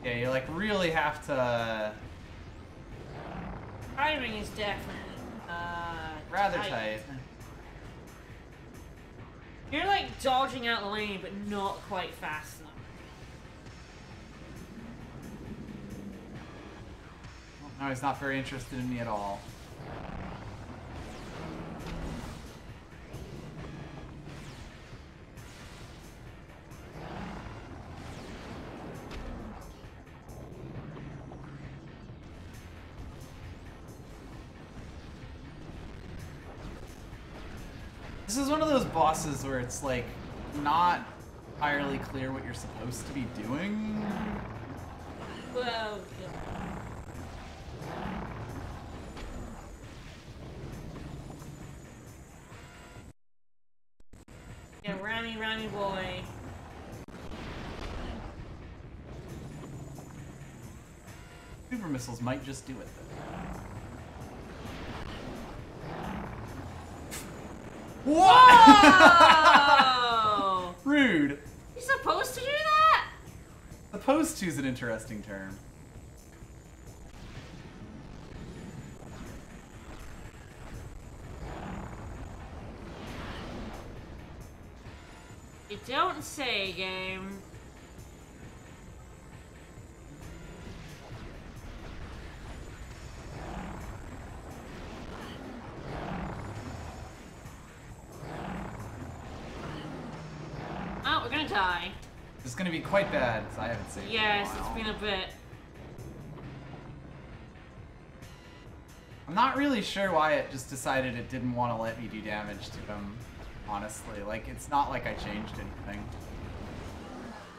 Yeah, you like really have to... Timing is definitely rather tight. You're like dodging out the lane, but not quite fast enough. No, he's not very interested in me at all. This is one of those bosses where it's like not entirely clear what you're supposed to be doing. Well, yeah, we're rhymy boy. Super missiles might just do it, though. Whoa! Rude. You supposed to do that? Supposed to is an interesting term. You don't say, game. Oh, we're gonna die. It's gonna be quite bad, because I haven't saved Yes, in a it's while. been a bit. I'm not really sure why it just decided it didn't want to let me do damage to him, honestly. Like, it's not like I changed anything.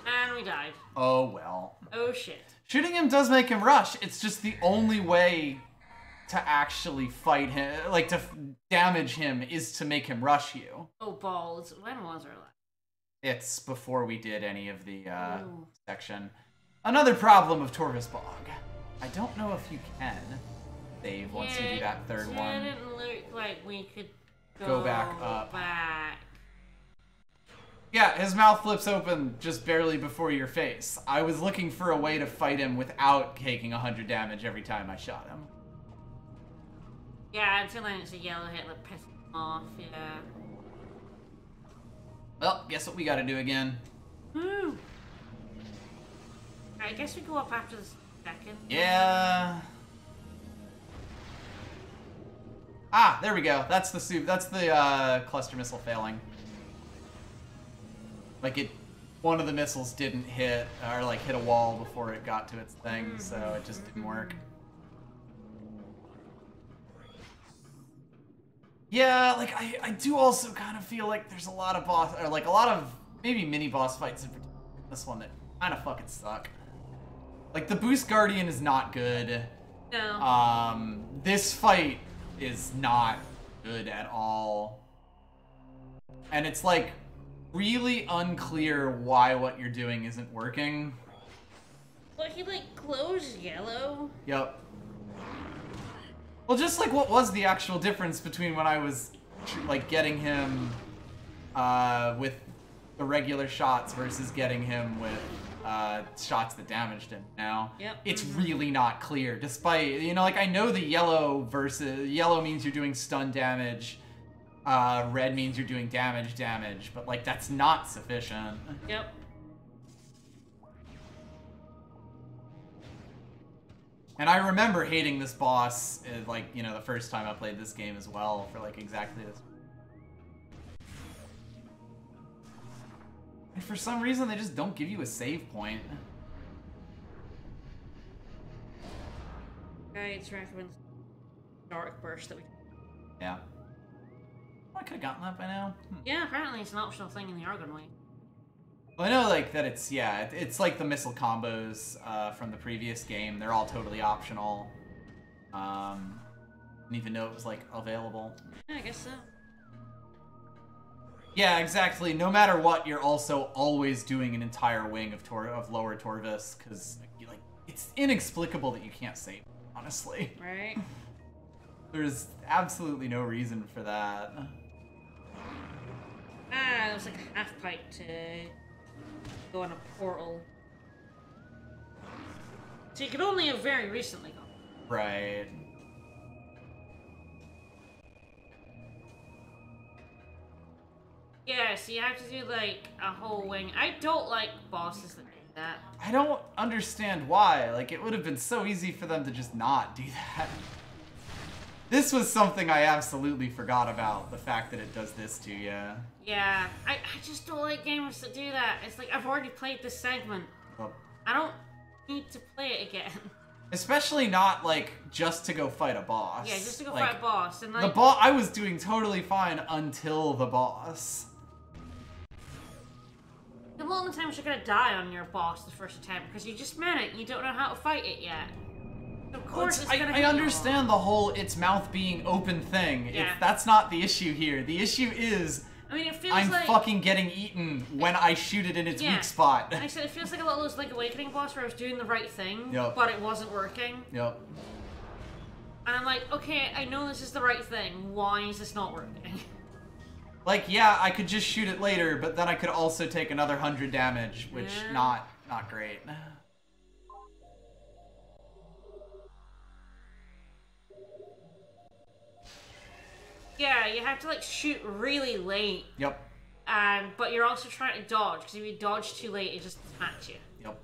And we died. Oh, well. Oh, shit. Shooting him does make him rush. It's just the only way to actually fight him, like, to damage him, is to make him rush you. Oh, balls. When was our last? It's before we did any of the Ooh. section. Another problem of Torvis Bog. I don't know if you can save once you do that third one. It didn't look like we could Go back up. back. Yeah, his mouth flips open just barely before your face. I was looking for a way to fight him without taking 100 damage every time I shot him. Yeah, until then it's a yellow hit that pisses him off, yeah. Well, guess what we gotta do again? Woo! I guess we go up after the second. Yeah. Ah, there we go. That's the cluster missile failing. Like one of the missiles didn't hit, or like hit a wall before it got to its thing, so it just didn't work. Yeah, like I do also kind of feel like there's a lot of maybe mini boss fights in particular in this one that kind of fucking suck. Like the Boost Guardian is not good. No. This fight is not good at all. And it's like really unclear why what you're doing isn't working. But he like glows yellow. Yep. Well, just like what was the actual difference between when I was like getting him with the regular shots versus getting him with shots that damaged him now. Yep. It's really not clear, despite, you know, like I know the yellow means you're doing stun damage, red means you're doing damage, but like that's not sufficient. Yep. And I remember hating this boss, like, you know, the first time I played this game as well, for like exactly this. And for some reason, they just don't give you a save point. Guides recommends dark burst that we. Yeah. Oh, I could have gotten that by now. Yeah, apparently it's an optional thing in the Argon Wing. Well, I know, like, that it's, yeah, it's like the missile combos from the previous game. They're all totally optional. Didn't even know it was, like, available. Yeah, I guess so. Yeah, exactly. No matter what, you're also always doing an entire wing of lower Torvis, because, like, it's inexplicable that you can't save, honestly. Right. There's absolutely no reason for that. Ah, there was like a half pipe to go on a portal. So you could only have very recently gone. Right. Yeah, so you have to do like a whole wing. I don't like bosses that do that. I don't understand why. Like, it would have been so easy for them to just not do that. This was something I absolutely forgot about, the fact that it does this to you. Yeah, I just don't like games that do that. It's like, I've already played this segment. Well, I don't need to play it again. especially not, like, just to go fight a boss. Yeah, just to go like, fight a boss. And like, the boss, I was doing totally fine until the boss. a lot of the times you're gonna die on your boss the first attempt because you just met it and you don't know how to fight it yet. Of course, it's gonna hit I you understand the whole its mouth being open thing. Yeah. That's not the issue here. The issue is I mean, it feels I'm like... fucking getting eaten when I shoot it in its weak spot. I said, it feels like a lot of those like Awakening boss where I was doing the right thing, Yep. but it wasn't working. Yep. And I'm like, okay, I know this is the right thing. Why is this not working? Like, yeah, I could just shoot it later, but then I could also take another 100 damage, which not great. Yeah, you have to like shoot really late. Yep. But you're also trying to dodge, because if you dodge too late, it just attacks you. Yep.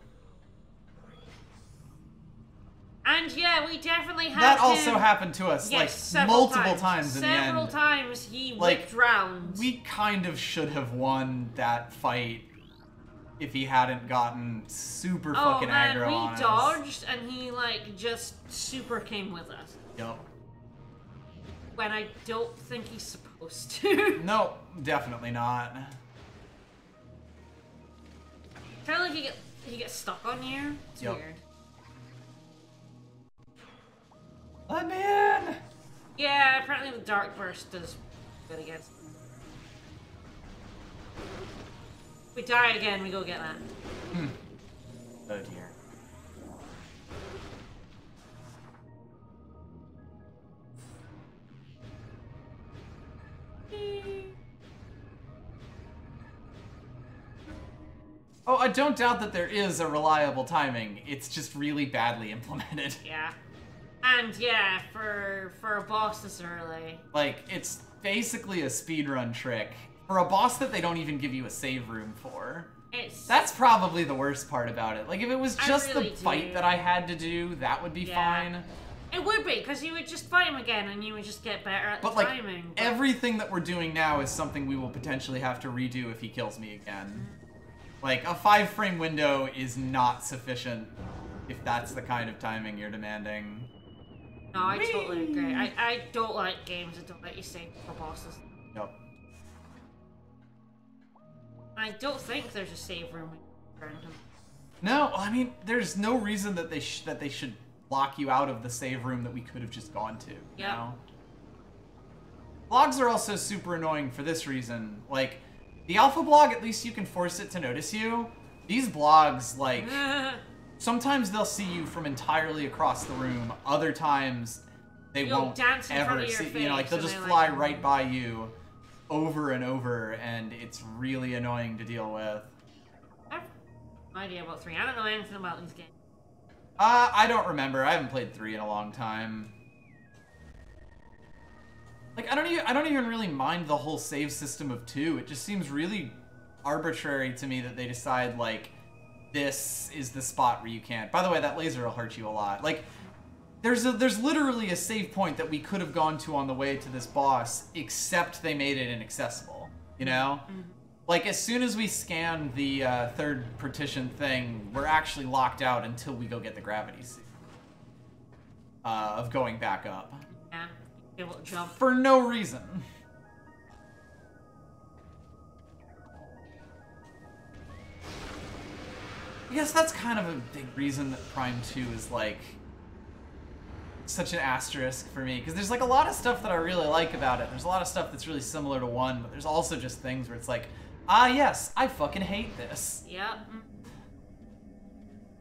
And yeah, we definitely had that also happened to us, yes, like, multiple times in the end. Several times he like, whipped round. We kind of should have won that fight if he hadn't gotten super fucking aggro on us. we dodged, and he, like, just super came with us. Yep. When I don't think he's supposed to. No, definitely not. Kind of like he gets stuck on you. It's weird. Let me in! Yeah, apparently the Dark Burst does good against him. If we die again, we go get that. Oh dear. Oh, I don't doubt that there is a reliable timing. It's just really badly implemented. Yeah. And yeah, for a boss this early. Like, it's basically a speedrun trick. For a boss that they don't even give you a save room for. That's probably the worst part about it. Like, if it was just the fight that I had to do, that would be fine. It would be, because you would just fight him again and you would just get better at the timing. But everything that we're doing now is something we will potentially have to redo if he kills me again. Like, a 5-frame window is not sufficient if that's the kind of timing you're demanding. No, I totally agree. I don't like games that don't let you save for bosses. Nope. I don't think there's a save room in him. No, I mean, there's no reason that they should lock you out of the save room that we could have just gone to. You know? Blogs are also super annoying for this reason. Like, the Alpha Blogg, at least you can force it to notice you. These blogs, like, sometimes they'll see you from entirely across the room. Other times, they won't ever see you. Know, like, they'll just fly right by you over and over, and it's really annoying to deal with. I have no idea about 3. I don't know anything about these games. I don't remember. I haven't played 3 in a long time. Like, I don't even really mind the whole save system of 2. It just seems really arbitrary to me that they decide, like, this is the spot where you can't. By the way, that laser will hurt you a lot. Like, there's literally a save point that we could have gone to on the way to this boss, except they made it inaccessible, you know? Mm-hmm. Like, as soon as we scan the third partition thing, we're actually locked out until we go get the gravity suit. Of going back up. Yeah. Able to jump. For no reason. I guess that's kind of a big reason that Prime 2 is, like, such an asterisk for me. Because there's, like, a lot of stuff that I really like about it. There's a lot of stuff that's really similar to 1, but there's also just things where it's like, ah, yes, I fucking hate this. Yep.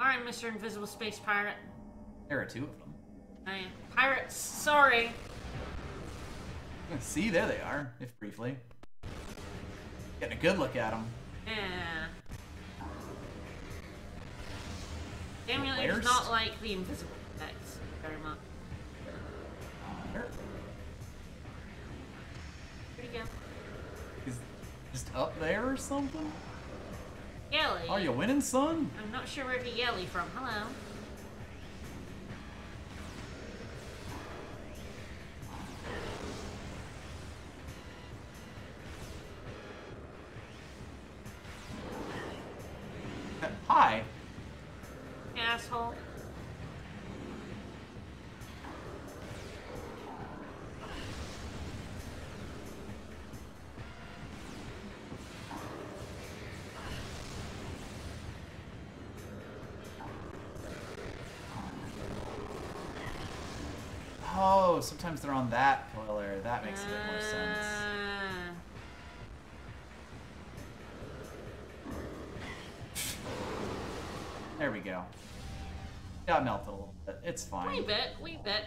Alright, Mr. Invisible Space Pirate. There are 2 of them. Pirates, sorry. See, there they are, if briefly. Getting a good look at them. Yeah. Emulator does not like the invisible effects very much. Where'd he go? He's just up there or something? Yelly. Are you winning, son? I'm not sure where he yelly from. Hello. Hi. Asshole. Oh, sometimes they're on that pillar. That makes a bit more sense. There we go. Got melted a little bit. It's fine. Wee bit, wee bit.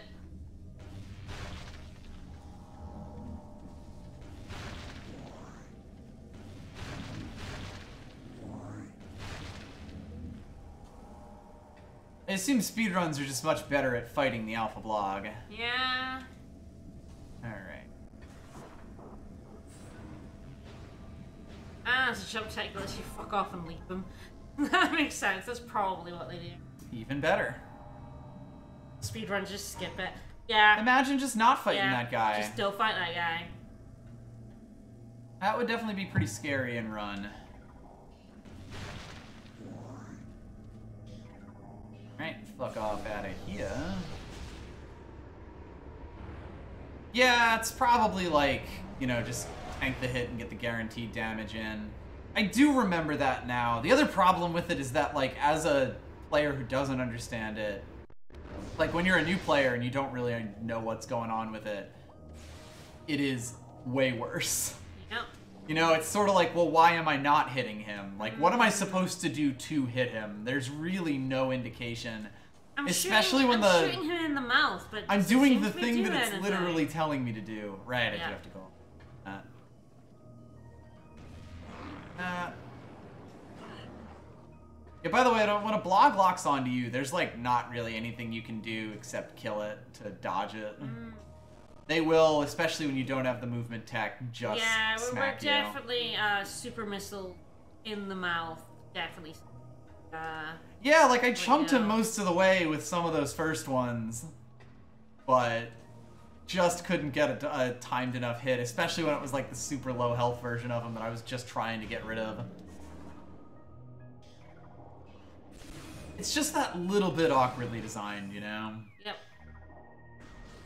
I assume speedruns are just much better at fighting the Alpha Blogg. Yeah. Alright. Ah, it's a jump tech that lets you fuck off and leave them. That makes sense. That's probably what they do. Even better. Speedrun, just skip it. Yeah. Imagine just not fighting that guy. Just don't fight that guy. That would definitely be pretty scary in run. Right, fuck off out of here. Yeah, it's probably like, you know, just tank the hit and get the guaranteed damage in. I do remember that now. The other problem with it is that, like, as a player who doesn't understand it, like, when you're a new player and you don't really know what's going on with it, it is way worse. Yep. You know, it's sort of like, well, why am I not hitting him? Like, what am I supposed to do to hit him? There's really no indication. Especially when I'm shooting him in the mouth, but I'm doing the thing that it's literally telling me to do. Right, I do have to go. Yeah, by the way, when a blog locks onto you, there's, like, not really anything you can do except kill it to dodge it. They will, especially when you don't have the movement tech, just smack you. Yeah, we're definitely super missile in the mouth. Definitely. Yeah, like, I chunked him most of the way with some of those first ones, but just couldn't get a timed enough hit, especially when it was, like, the super low health version of him that I was just trying to get rid of. It's just that little bit awkwardly designed, you know? Yep.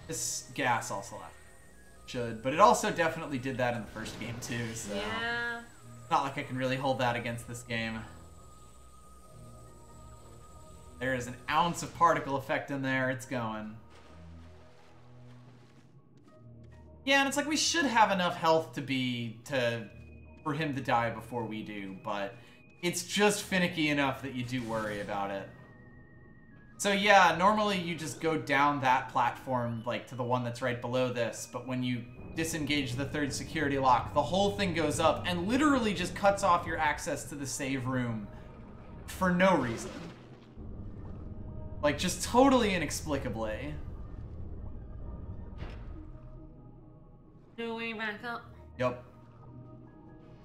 This gas also should, but it also definitely did that in the first game too, so... Yeah. It's not like I can really hold that against this game. There is an ounce of particle effect in there, it's going. Yeah, and it's like we should have enough health for him to die before we do, but it's just finicky enough that you do worry about it. So yeah, normally you just go down that platform, like, to the one that's right below this, but when you disengage the third security lock, the whole thing goes up and literally just cuts off your access to the save room for no reason. Like, just totally inexplicably. Go way back up. Yep.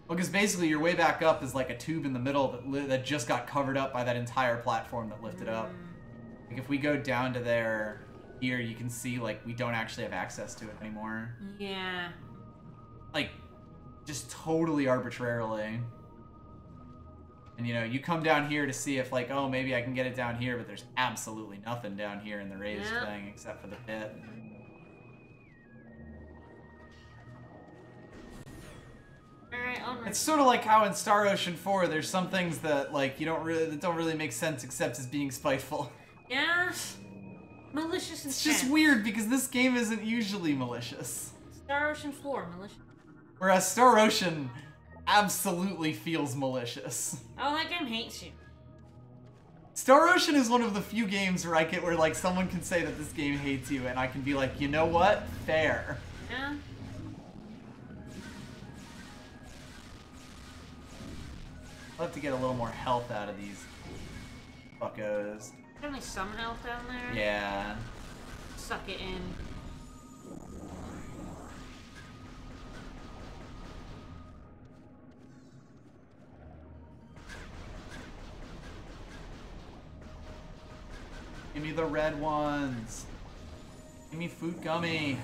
Well, because basically your way back up is like a tube in the middle that just got covered up by that entire platform that lifted up. Like, if we go down to there, here, you can see, like, we don't actually have access to it anymore. Yeah. Like, just totally arbitrarily. And, you know, you come down here to see if, like, oh, maybe I can get it down here, but there's absolutely nothing down here in the raised thing except for the pit. Alright, onward. It's sort of like how in Star Ocean 4, there's some things that, like, that don't really make sense except as being spiteful. Yeah. Malicious intent. It's just weird because this game isn't usually malicious. Star Ocean 4, malicious. Whereas Star Ocean absolutely feels malicious. Oh, that game hates you. Star Ocean is one of the few games where like someone can say that this game hates you and I can be like, you know what? Fair. Yeah. I'll have to get a little more health out of these buckos. There's only some health down there. Yeah. Suck it in. Give me the red ones. Give me Fruit Gummy.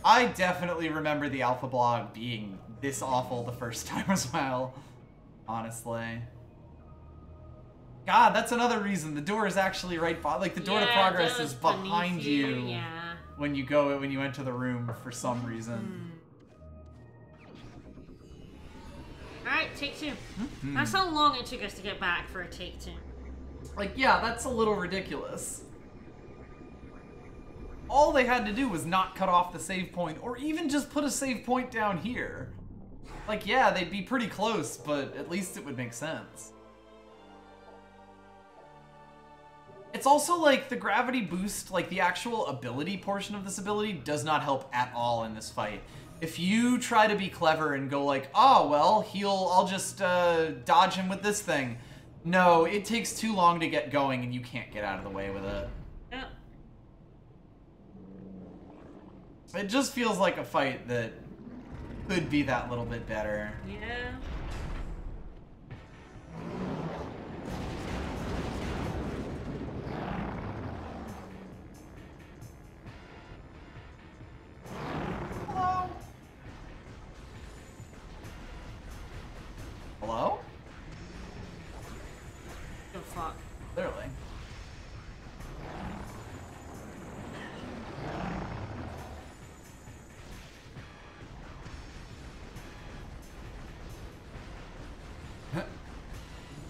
I definitely remember the Alpha Blogg being this awful the first time as well, honestly. God, that's another reason. The door is actually right by, like, the door to progress is behind you when you enter the room for some reason. Alright, take two. That's how long it took us to get back for a take two. Like, yeah, that's a little ridiculous. all they had to do was not cut off the save point, or even just put a save point down here. Like, yeah, they'd be pretty close, but at least it would make sense. It's also like the gravity boost, like the actual ability portion of this ability does not help at all in this fight. If you try to be clever and go like, oh, well, I'll just dodge him with this thing. No, it takes too long to get going and you can't get out of the way with it. Yeah. It just feels like a fight that could be that little bit better. Yeah. Hello? Hello? Oh, fuck. Clearly.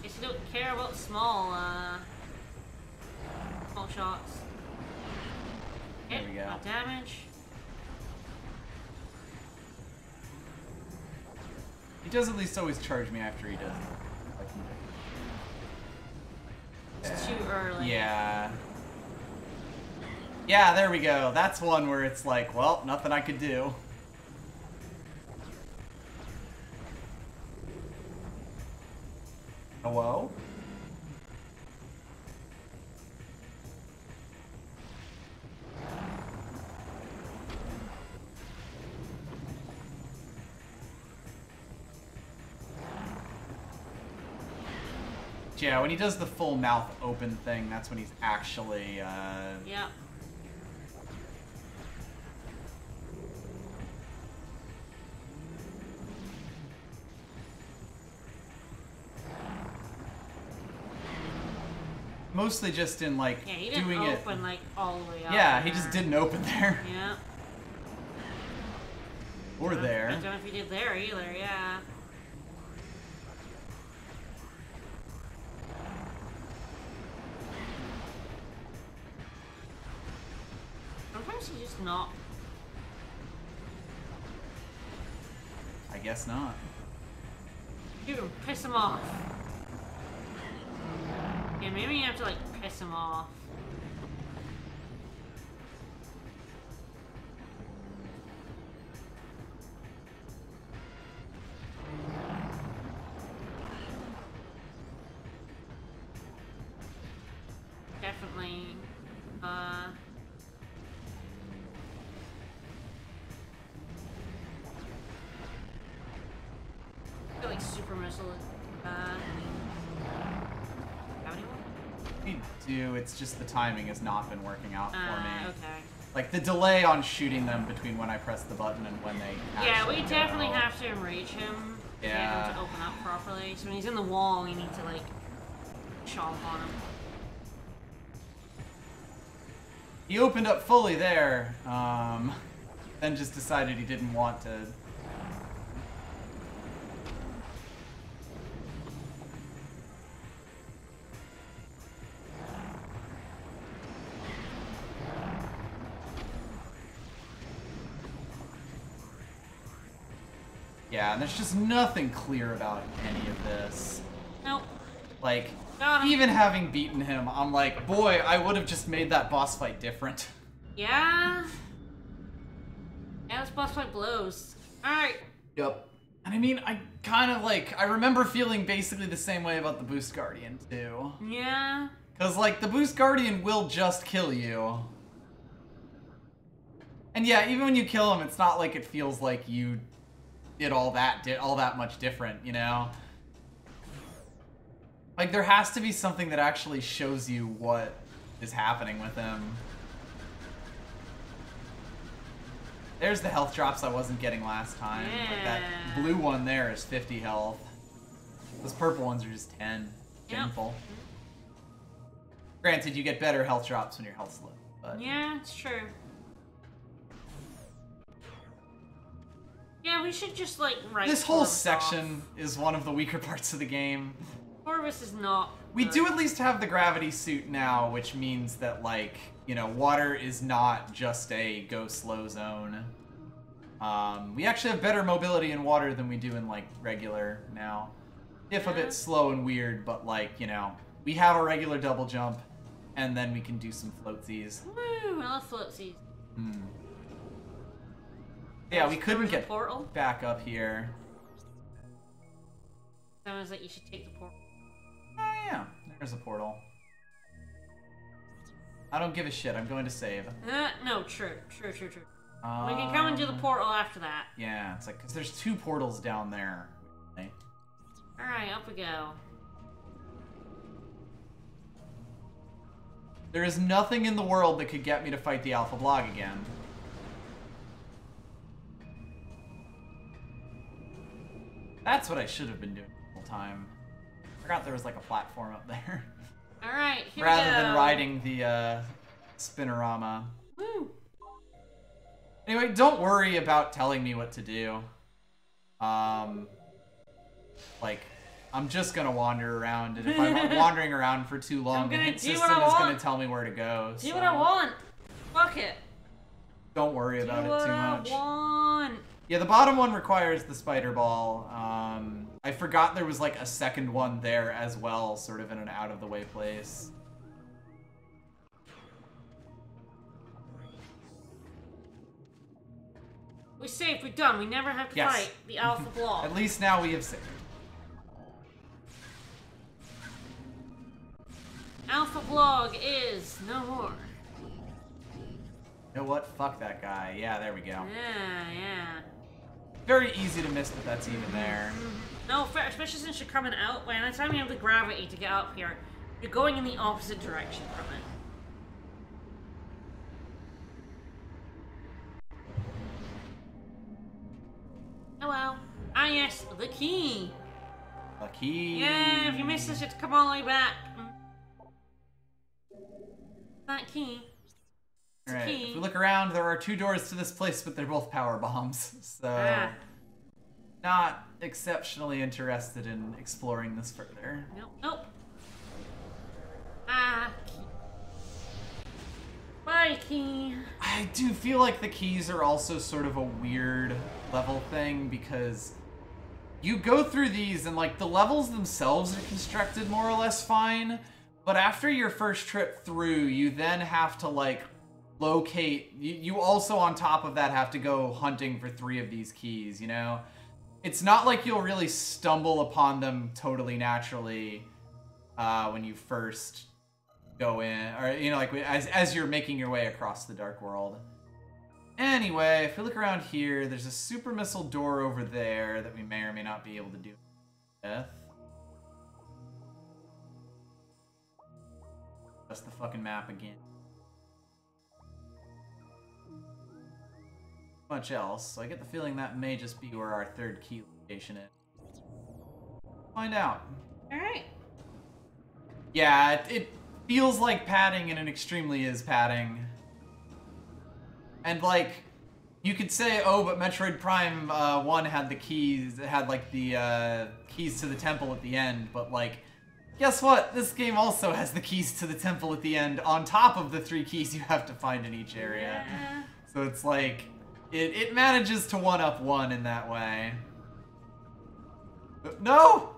Guess you don't care about small shots. There we go. No damage. He does at least always charge me after he does. It's too early. Yeah. Yeah, there we go. That's one where it's like, well, nothing I could do. Hello? Yeah, when he does the full mouth open thing, that's when he's actually, Yeah. mostly just in, like, Yeah, he didn't doing it. open, like, all the way up. Yeah, he there. just didn't open there. Yeah. Or there. I don't know if he did there either, yeah. Sometimes he just not. I guess not. Dude, piss him off. Yeah, maybe you have to, like, piss him off. Definitely, I feel like super missile is bad. Have anyone? We do, it's just the timing has not been working out for me. Okay. Like, the delay on shooting them between when I press the button and when they Yeah, we actually definitely go. have to enrage him to get Yeah. him to open up properly. So when he's in the wall, we need to, like, chomp on him. He opened up fully there, then just decided he didn't want to. Yeah, and there's just nothing clear about any of this. Nope. Like, Got him. even having beaten him, I'm like, boy, I would have just made that boss fight different. Yeah. Yeah, this boss fight blows. Alright. Yep. And I mean, I kind of like, I remember feeling basically the same way about the Boost Guardian, too. Yeah. Because, like, the Boost Guardian will just kill you. And yeah, even when you kill him, it's not like it feels like you did all that much different, you know? Like, there has to be something that actually shows you what is happening with him. There's the health drops I wasn't getting last time. Yeah. Like, that blue one there is 50 health. Those purple ones are just 10. Yep. Painful. Granted, you get better health drops when your health's low. But Yeah, it's true. Yeah, we should just, like, right this whole gloves section is one of the weaker parts of the game. Corvus is not. We do at least have the gravity suit now, which means that, like, you know, water is not just a go slow zone. We actually have better mobility in water than we do in, like, regular now. If a bit slow and weird, but, like, you know, we have a regular double jump, and then we can do some floatsies. Woo, I love floatsies. Yeah, we couldn't get portal back up here. Sounds like you should take the portal. Oh, yeah, there's a portal. I don't give a shit, I'm going to save. No, true. We can come and do the portal after that. Yeah, it's like, because there's 2 portals down there. Alright, up we go. There is nothing in the world that could get me to fight the Alpha Blogg again. That's what I should have been doing the whole time. I forgot there was like a platform up there. Alright, here Rather we go. than riding the spinorama. Woo. Anyway, don't worry about telling me what to do. Like, I'm just gonna wander around, and if I'm wandering around for too long, the hint system is gonna tell me where to go. Do what I want. Fuck it. Don't worry about it too much. Do what I want. Yeah, the bottom one requires the spider ball. I forgot there was like a second one there as well, sort of in an out-of-the-way place. We saved, we're done. We never have to fight the Alpha Blogg. At least now we have saved. Alpha Blogg is no more. You know what? Fuck that guy. Yeah, there we go. Yeah. Very easy to miss that that's even there. No, especially since you're coming out. By the time you have the gravity to get up here, you're going in the opposite direction from it. Oh well. Ah yes, the key. The key. Yeah, if you miss this, you have to come all the way back. That key. Alright, if we look around, there are 2 doors to this place, but they're both power bombs. So, not exceptionally interested in exploring this further. Nope. Bye, key. I do feel like the keys are also sort of a weird level thing, because you go through these and, like, the levels themselves are constructed more or less fine, but after your first trip through, you then have to, like, locate, you also on top of that have to go hunting for 3 of these keys, you know? It's not like you'll really stumble upon them totally naturally when you first go in, or, you know, like as you're making your way across the Dark World. Anyway, if we look around here, there's a super missile door over there that we may or may not be able to do with. That's the fucking map again. Much else, so I get the feeling that may just be where our 3rd key location is. Find out. Alright. Yeah, it feels like padding, and it extremely is padding. And, like, you could say, oh, but Metroid Prime 1 had the keys, it had, like, the keys to the temple at the end, but, like, guess what? This game also has the keys to the temple at the end, on top of the 3 keys you have to find in each area. Yeah. So it's like, it manages to one-up 1 in that way. No!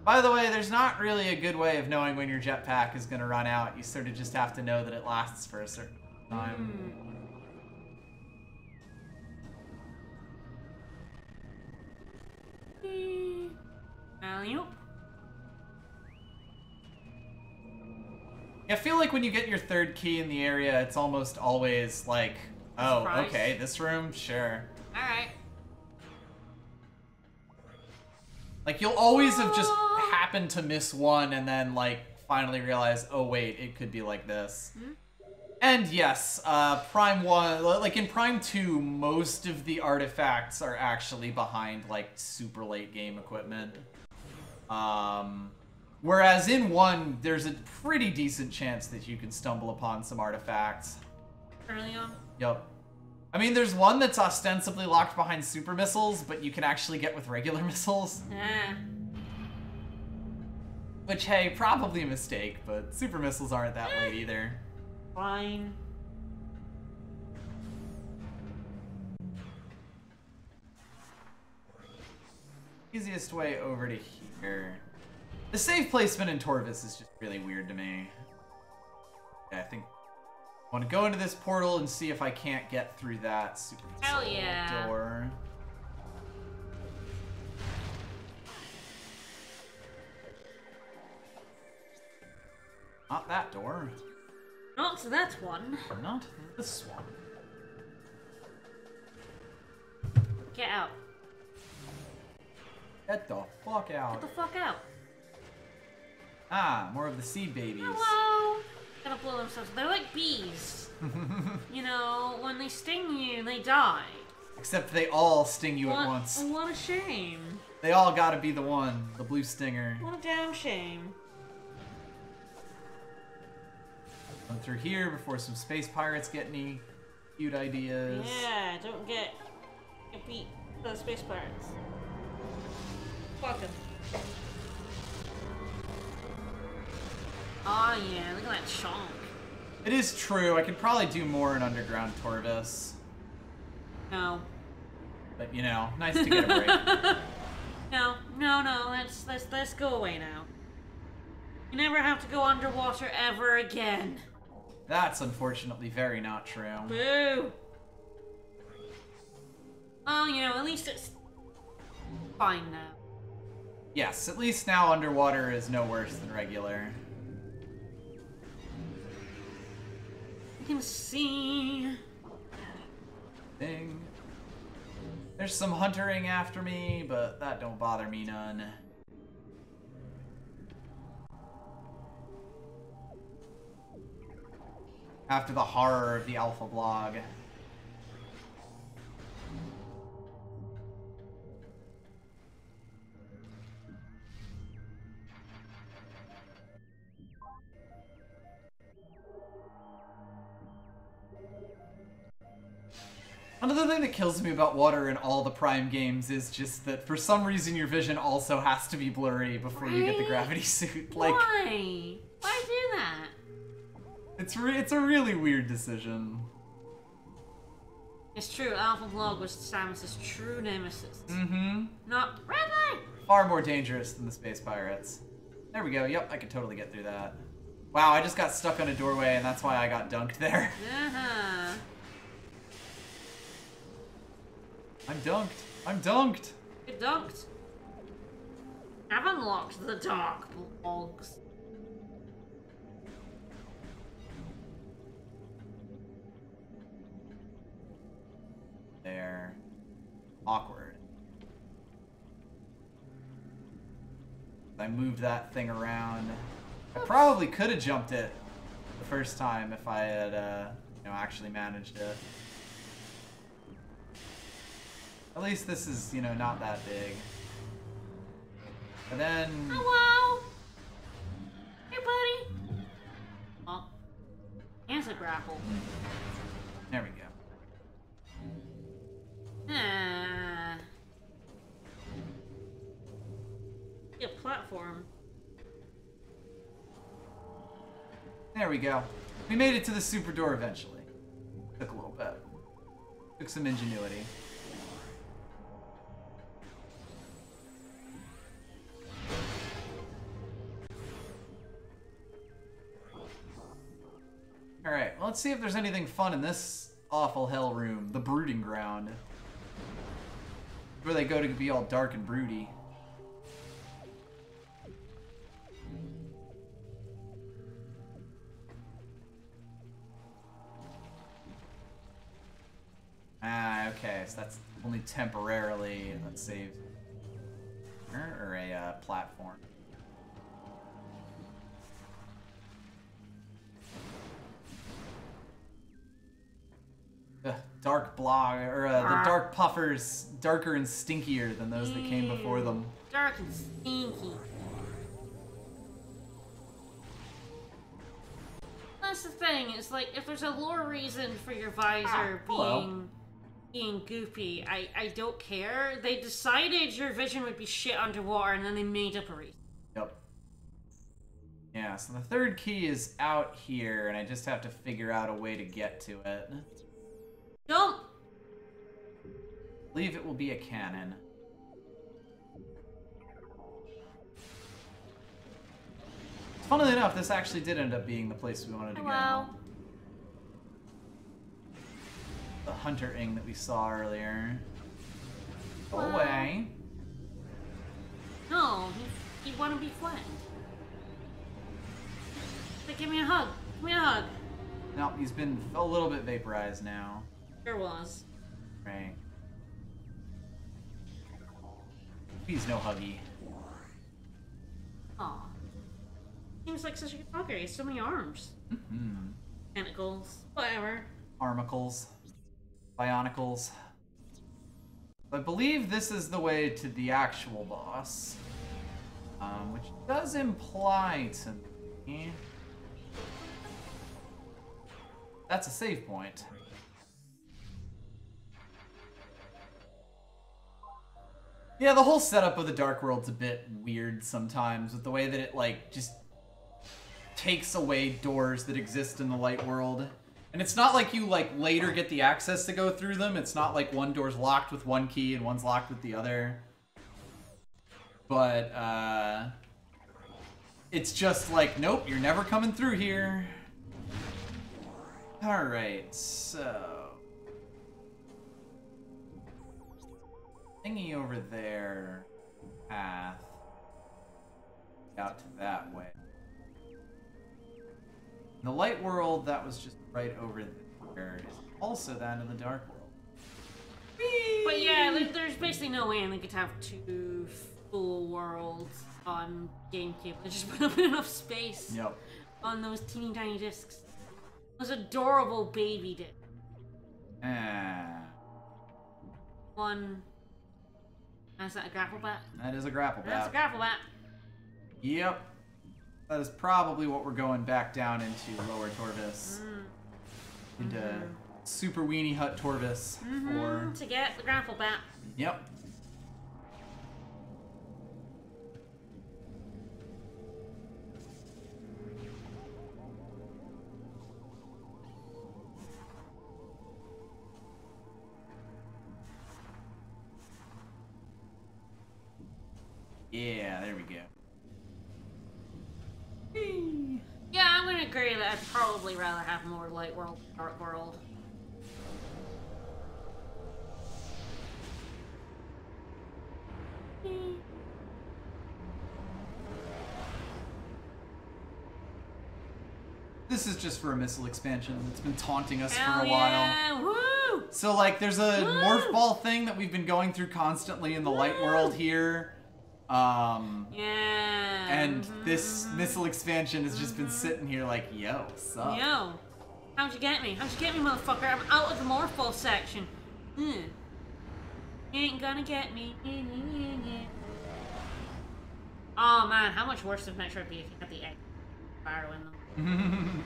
By the way, there's not really a good way of knowing when your jetpack is going to run out. You sort of just have to know that it lasts for a certain time. I feel like when you get your 3rd key in the area, it's almost always like, oh, okay, this room? Sure. Alright. Like, you'll always have just happened to miss one and then, like, finally realize, oh, wait, it could be like this. And yes, Prime 1, like in Prime 2, most of the artifacts are actually behind, like, super late game equipment. Whereas in 1, there's a pretty decent chance that you can stumble upon some artifacts. Early on? Yep. I mean, there's one that's ostensibly locked behind super missiles, but you can actually get with regular missiles. Which, hey, probably a mistake, but super missiles aren't that late either. Fine. Easiest way over to here. The save placement in Torvis is just really weird to me. Yeah, I think I want to go into this portal and see if I can't get through that super Hell yeah. door. Not that door. Not that one. Not this one. Get out. Get the fuck out. Get the fuck out. Ah, more of the seed babies. Hello. Gonna blow themselves. They're like bees. You know, when they sting you, they die. Except they all sting you at once. What a shame. They all gotta be the one, the blue stinger. What a damn shame. Run through here before some space pirates get any cute ideas. Yeah, don't get beat by the space pirates. Fuck them. Oh yeah, look at that chunk. It is true, I could probably do more in Underground Torvis. No. But you know, nice to get a break. No, let's go away now. You never have to go underwater ever again. That's unfortunately very not true. Boo! Oh, you know, at least it's fine now. Yes, at least now underwater is no worse than regular. You can see... Thing. There's some huntering after me, but that don't bother me none. After the horror of the Alpha Blogg. Another thing that kills me about water in all the Prime games is just that for some reason your vision also has to be blurry before you get the gravity suit. Like, why? Why do that? It's a really weird decision. It's true, Alpha Blogg was Samus's true nemesis. Mm-hmm. Not Redline! Far more dangerous than the space pirates. There we go. Yep, I could totally get through that. Wow, I just got stuck on a doorway and that's why I got dunked there. Uh-huh. I'm dunked. I'm dunked. Get dunked. I've unlocked the dark blogs. They're awkward. I moved that thing around. I probably could have jumped it the first time if I had, you know, actually managed it. At least this is, you know, not that big. And then... Hello! Hey, buddy! Oh. And a grapple. There we go. Ah. A platform. There we go. We made it to the super door eventually. Took a little bit. Took some ingenuity. Alright, well, let's see if there's anything fun in this awful hell room. The Brooding Ground. Where they go to be all dark and broody. Ah, okay, so that's only temporarily, let's save, or a platform. The dark blog, or the dark puffers, darker and stinkier than those that came before them. Dark and stinky. That's the thing, it's like, if there's a lore reason for your visor being goopy, I don't care. They decided your vision would be shit underwater and then they made up a reason. Yep. Yeah, so the third key is out here, and I just have to figure out a way to get to it. Jump! I believe it will be a cannon. Funnily enough, this actually did end up being the place we wanted to go. The hunter ing that we saw earlier. Go away. No, you want to be flanked. Give me a hug. Give me a hug. No, he's been a little bit vaporized now. Sure was. Right. He's no huggy. Aw. Seems like such a good fucker. He has so many arms. Mm-hmm. Tentacles. Whatever. Armicles. Bionicles. I believe this is the way to the actual boss. Which does imply to me... That's a save point. Yeah, the whole setup of the Dark World's a bit weird sometimes, with the way that it, like, just takes away doors that exist in the Light World. And it's not like you, like, later get the access to go through them. It's not like one door's locked with one key and one's locked with the other. But, it's just like, nope, you're never coming through here. Alright, so... thingy over there... path... out to that way. The Light World, that was just right over there, is also that in the Dark World. Whee! But yeah, there's basically no way they could have two full worlds on GameCube. They just put up enough space on those teeny tiny discs. Those adorable baby discs. One. Is that a grapple bat? That is a grapple bat. That's a grapple bat. Yep. That is probably what we're going back down into Lower Torvis. Into Super Weenie Hut Torvis. For... to get the grapple bat. Yep. Yeah, there we go. Yeah, I'm gonna agree that I'd probably rather have more Light World than Dark World. This is just for a missile expansion. It's been taunting us Hell for a while. Woo! So, like, there's a morph ball thing that we've been going through constantly in the Light World here. And this missile expansion has just been sitting here like, yo, sup? Yo, how'd you get me? How'd you get me, motherfucker? I'm out of the morph ball section. You ain't gonna get me. Oh man, how much worse would Metroid be if you had the egg fire in them?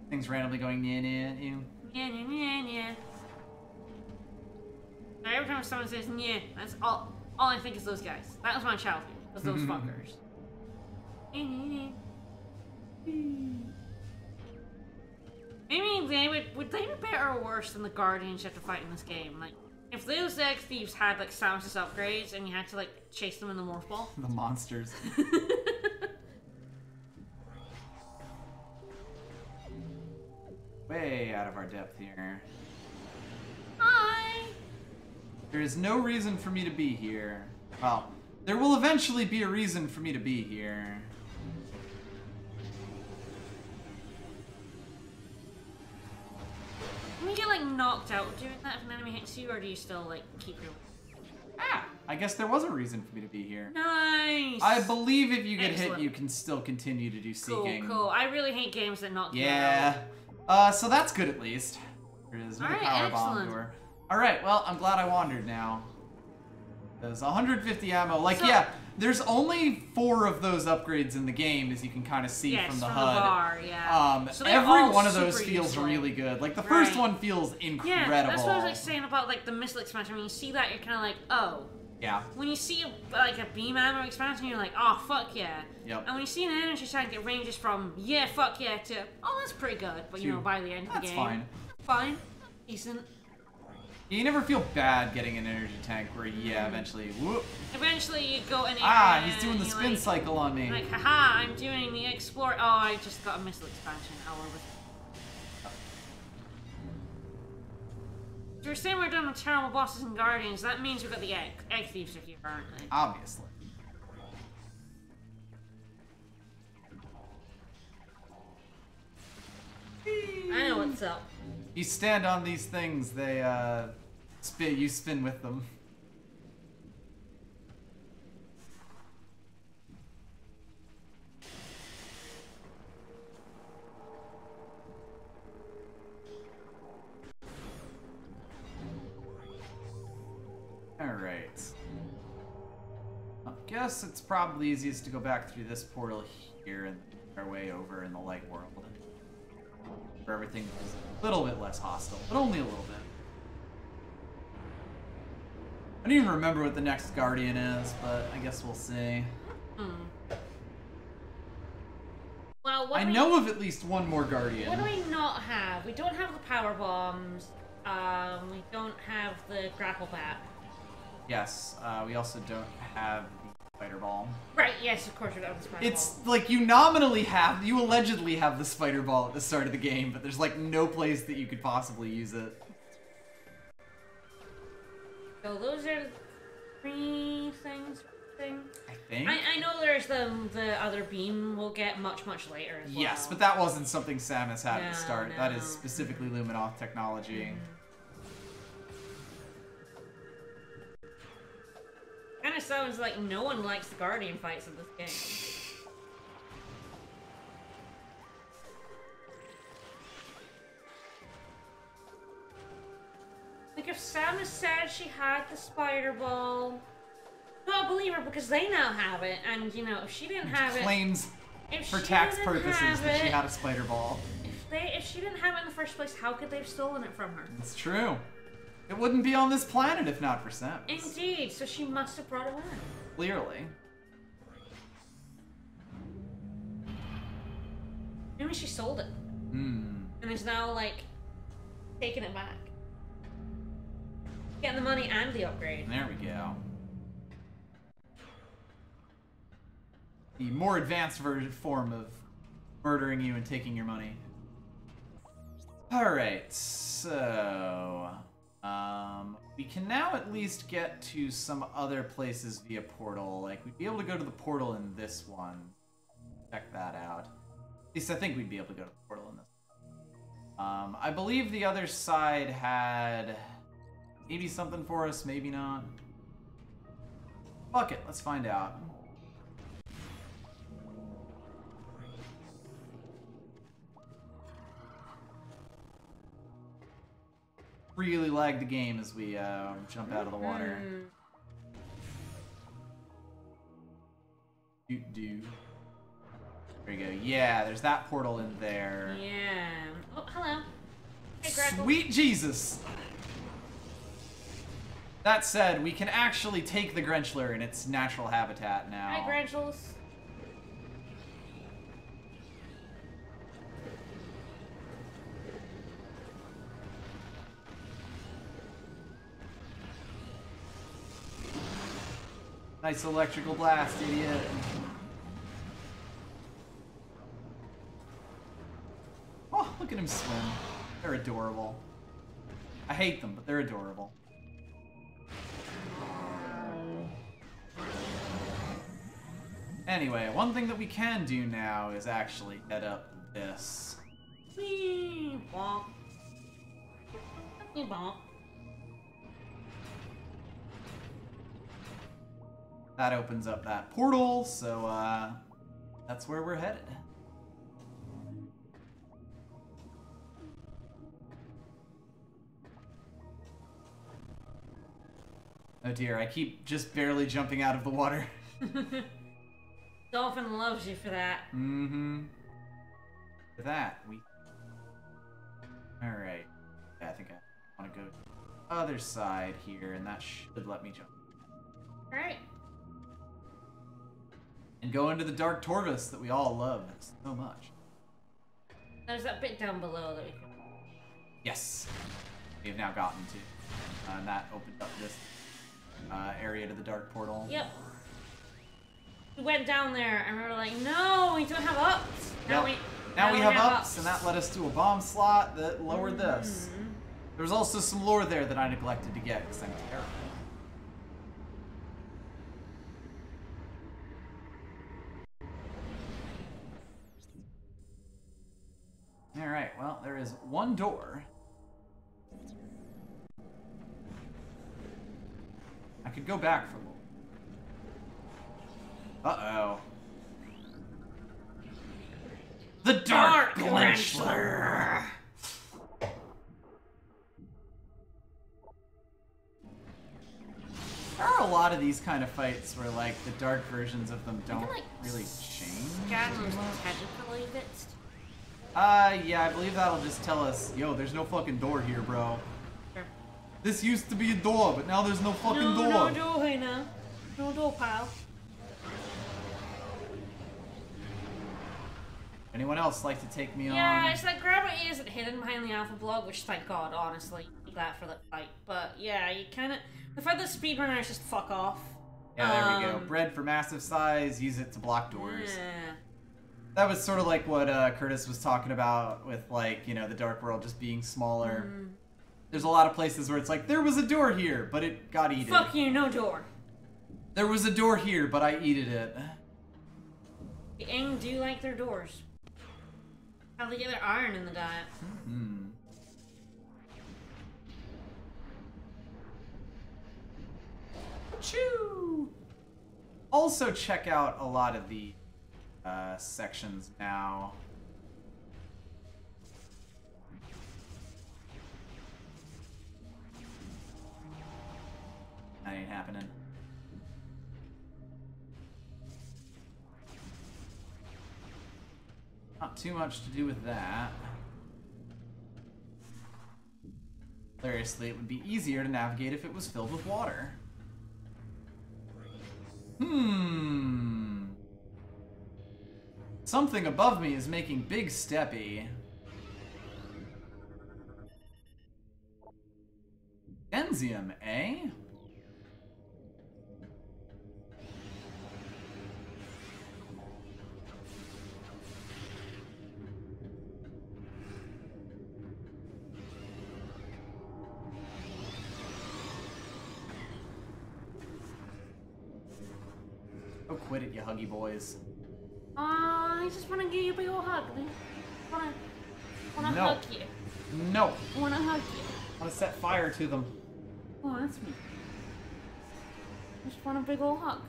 Things randomly going yeah. Every time someone says yeah, that's all I think is those guys. That was my childhood. Was those fuckers. Maybe they would they be better or worse than the Guardians you have to fight in this game? Like, if those X Thieves had like Samus's upgrades and you had to like chase them in the morph ball. The monsters. Way out of our depth here. Hi. There is no reason for me to be here. Well, there will eventually be a reason for me to be here. Can you get like knocked out doing that if an enemy hits you, or do you still like keep your... I guess there was a reason for me to be here. Nice! I believe if you get hit, you can still continue to do seeking. Cool. I really hate games that knock you out. Yeah. So that's good at least. There is no power bomb excellent. door. Alright, well, I'm glad I wandered now. There's 150 ammo. Like, So- yeah, there's only 4 of those upgrades in the game, as you can kind of see Yes, from the from HUD. the bar, yeah. So they're every all one of those super feels useful. really good. Like, the first Right. one feels incredible. Yeah, that's what I was like saying about like the missile expansion. When you see that, you're kind of like, oh, Yeah. When you see like a beam ammo expansion, you're like, oh fuck yeah. Yep. And when you see an energy tank, it ranges from yeah fuck yeah to oh that's pretty good. But you know by the end of the game, fine. Fine, decent. You never feel bad getting an energy tank where eventually, whoop. Eventually you go in. He's doing the spin cycle on me. Like haha, I'm doing the explore. Oh, I just got a missile expansion. How over. So we're saying we're done with terrible bosses and guardians. That means we've got the egg thieves are here, aren't they? Obviously. I know what's up. You stand on these things, they spin. You spin with them. Alright. I guess it's probably easiest to go back through this portal here and our way over in the light world. Where everything is a little bit less hostile, but only a little bit. I don't even remember what the next Guardian is, but I guess we'll see. Well, I know of at least one more Guardian. What do we not have? We don't have the power bombs. We don't have the grapple bat. Yes, we also don't have the spider ball. Right, yes, of course we don't have the spider ball. It's like you allegedly have the spider ball at the start of the game, but there's like no place that you could possibly use it. So those are the 3 things. I think. I know there's the other beam we'll get much later as well. Yes, but that wasn't something Samus had at the start. No. That is specifically Luminoth technology. Kind of sounds like no one likes the Guardian fights in this game. Like if Samus said she had the spider ball, I'll believe her because they now have it, and you know if she didn't have Claims for tax purposes that she had a spider ball. If she didn't have it in the first place, how could they have stolen it from her? It's true. It wouldn't be on this planet if not for Samus. Indeed, so she must have brought it in. Clearly. Maybe she sold it. And is now, like, taking it back. Getting the money and the upgrade. There we go. The more advanced form of murdering you and taking your money. Alright, so... we can now at least get to some other places via portal. Like, we'd be able to go to the portal in this one. Check that out. At least I think we'd be able to go to the portal in this one. I believe the other side had maybe something for us, maybe not. Fuck it, let's find out. Really lag the game as we jump out of the water. There you go. Yeah, there's that portal in there. Yeah. Oh, hello. Hey, Gretel. Sweet Jesus! That said, we can actually take the Grenchler in its natural habitat now. Hi, Grenchels. Nice electrical blast, idiot. Oh, look at him swim. They're adorable. I hate them, but they're adorable. Anyway, one thing that we can do now is actually head up this. Wee bonk. Wee bonk. That opens up that portal, so that's where we're headed. Oh dear, I keep just barely jumping out of the water. Dolphin loves you for that. Mm-hmm. For that, we... Alright. Yeah, I think I want to go to the other side here, and that should let me jump. Alright. And go into the Dark Torvus that we all love so much. There's that bit down below that we can... Yes. We have now gotten to. And that opened up this area to the Dark Portal. Yep. We went down there and we were like, no, we don't have ups. Now we have ups, and that led us to a bomb slot that lowered this. There was also some lore there that I neglected to get because I'm terrible. Alright, well, there is one door. I could go back for a little. Uh-oh. The Dark Glenchler! There are a lot of these kind of fights where, like, the dark versions of them don't really change. Technically fixed. Yeah, I believe that'll just tell us, yo, there's no fucking door here, bro. Sure. This used to be a door, but now there's no fucking door. No door here now. No door, pal. Anyone else like to take me on? Yeah, it's like gravity isn't hidden behind the Alpha Blogg, which thank God, honestly, that for that fight. But yeah, you kind of prefer the speedrunners just fuck off. Yeah, there we go. Bread for massive size. Use it to block doors. Yeah. That was sort of like what Curtis was talking about with, like, you know, the Dark World just being smaller. There's a lot of places where it's like, there was a door here, but it got eaten. Fuck you, no door. There was a door here, but I eated it. The Aang do like their doors. How they get their iron in the diet. Choo! Also check out a lot of the sections now. That ain't happening. Not too much to do with that. Hilariously, it would be easier to navigate if it was filled with water. Something above me is making big steppy. Enzium, eh? Oh, quit it, you huggy boys. I just want to give you a big old hug, man. Wanna No. hug you. No. I wanna hug you. I want to set fire to them. Oh, that's me. I just want a big old hug.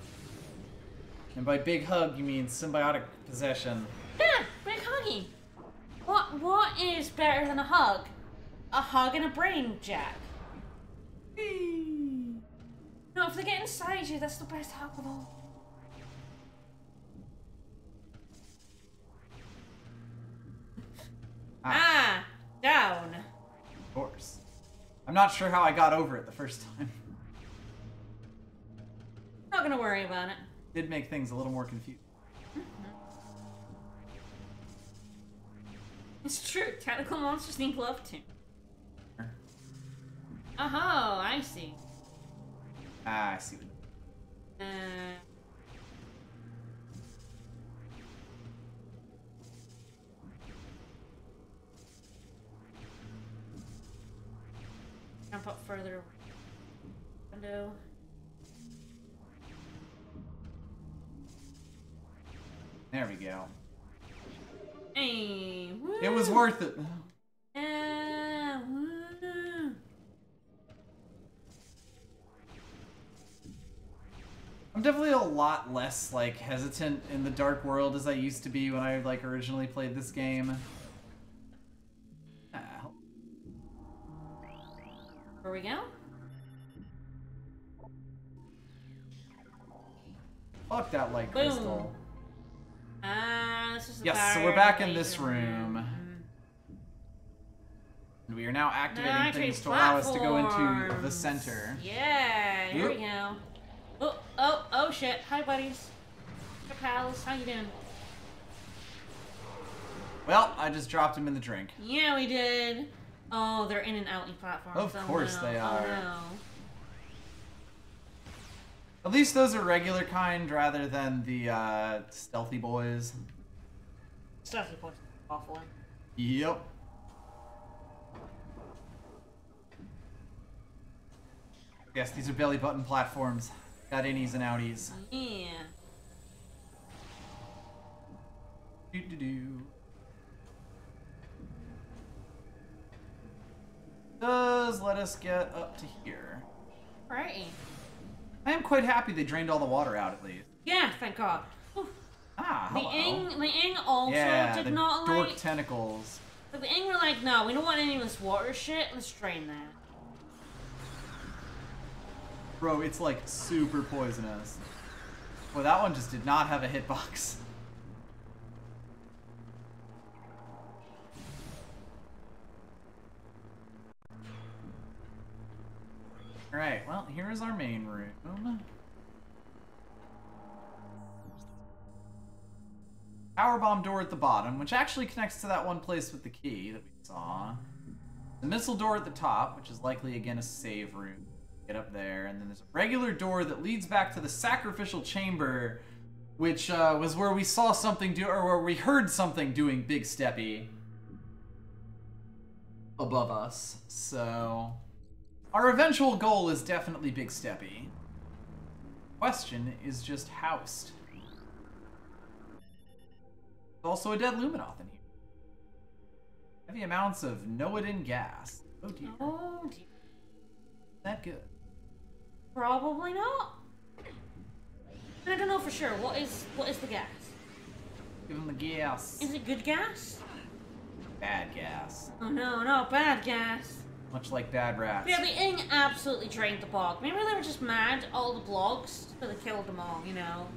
And by big hug, you mean symbiotic possession. Yeah, big huggy. What is better than a hug? A hug and a brain jack. No, if they get inside you, that's the best hug of all. Down. Of course. I'm not sure how I got over it the first time. Not gonna worry about it. Did make things a little more confusing. It's true. Tactical monsters need love too. Oh, I see. Ah, I see. Jump up further. Window. There we go. Hey, woo. It was worth it. Woo. I'm definitely a lot less, like, hesitant in the Dark World as I used to be when I, like, originally played this game. Where we go? Fuck that light Boom. crystal. This is the Yes, so power we're back in laser this room. And we are now activating Now things activate to allow us to go into the platforms. center. Yeah, here Oop. we go. Oh, oh shit. Hi, buddies. Hi, pals. How you doing? Well, I just dropped him in the drink. Yeah, we did. Oh, they're in and out platforms. Of course they are. Oh, no. At least those are regular kind rather than the stealthy boys. Stealthy boys, awful. Yep. Yes, these are belly button platforms. Got innies and outies. Yeah. Do. Does let us get up to here. Right. I am quite happy they drained all the water out at least. Yeah, thank God. Whew. Ah, hello. The Ing also did not dork like... tentacles. But the Ing were like, no, we don't want any of this water shit. Let's drain that. Bro, it's like super poisonous. Well, that one just did not have a hitbox. Alright, well, here's our main room. Power bomb door at the bottom, which actually connects to that one place with the key that we saw. The missile door at the top, which is likely again a save room. Get up there, and then there's a regular door that leads back to the sacrificial chamber, which was where we saw something or where we heard something doing big steppy above us. So our eventual goal is definitely big steppy. Question is just housed. There's also a dead Luminoth in here. Heavy amounts of Noadin gas. Oh dear. Oh dear. That good. Probably not. I don't know for sure. What is the gas? Give him the gas. Is it good gas? Bad gas. Oh no, no, bad gas. Much like bad rats. Yeah, the Ing absolutely drained the bog. Maybe they were just mad at all the blogs, so they killed them all, you know?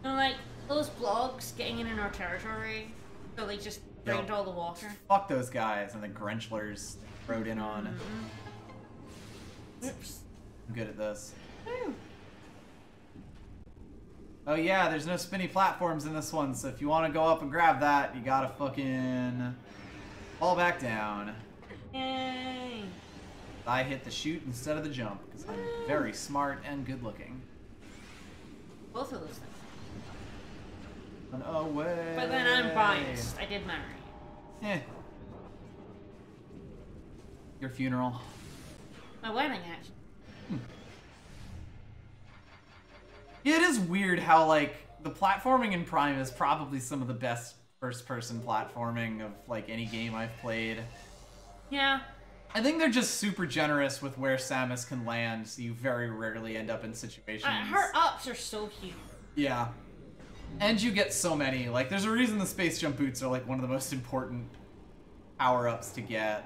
And like, those blogs getting in our territory, so they just drained all the water. Fuck those guys and the Grenchlers rode in on. Oops. I'm good at this. Oh yeah, there's no spinny platforms in this one, so if you want to go up and grab that, you gotta fucking fall back down. Yay! I hit the shoot instead of the jump, because I'm very smart and good looking. Both of those things. And away. But then I'm biased. I did marry. Eh. Your funeral. My wedding, actually. It is weird how, like, the platforming in Prime is probably some of the best first-person platforming of, like, any game I've played. Yeah. I think they're just super generous with where Samus can land, so you very rarely end up in situations... Her ups are so huge. Yeah. And you get so many. Like, there's a reason the space jump boots are, like, one of the most important power-ups to get.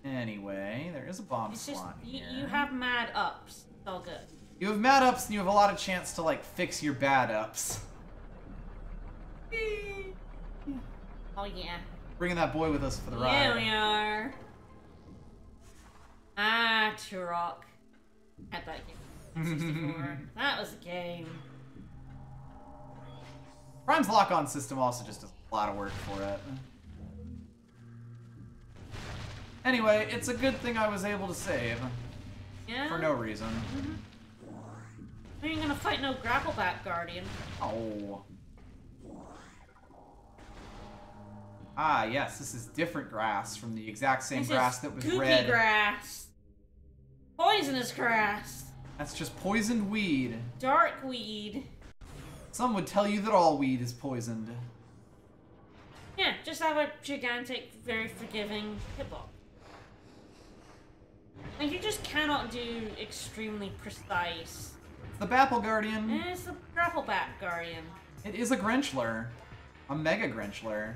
Anyway, there is a bomb It's just, slot here. you have mad ups. It's all good. You have mad ups, and you have a lot of chance to, like, fix your bad ups. Oh, yeah. Bringing that boy with us for the ride. Yeah, we are. Ah, Turok. Had that game. 64. That was a game. Prime's lock-on system also just does a lot of work for it. Anyway, it's a good thing I was able to save. Yeah? For no reason. You ain't gonna fight no Grappleback Guardian. Oh. Ah, yes, this is different grass from the exact same grass that was goopy red. Grass. Poisonous grass. That's just poisoned weed. Dark weed. Some would tell you that all weed is poisoned. Yeah, just have a gigantic, very forgiving hitbox. Like, you just cannot do extremely precise. The Bapple Guardian. It's the Grappleback Guardian. It is a Grenchler. A Mega Grenchler.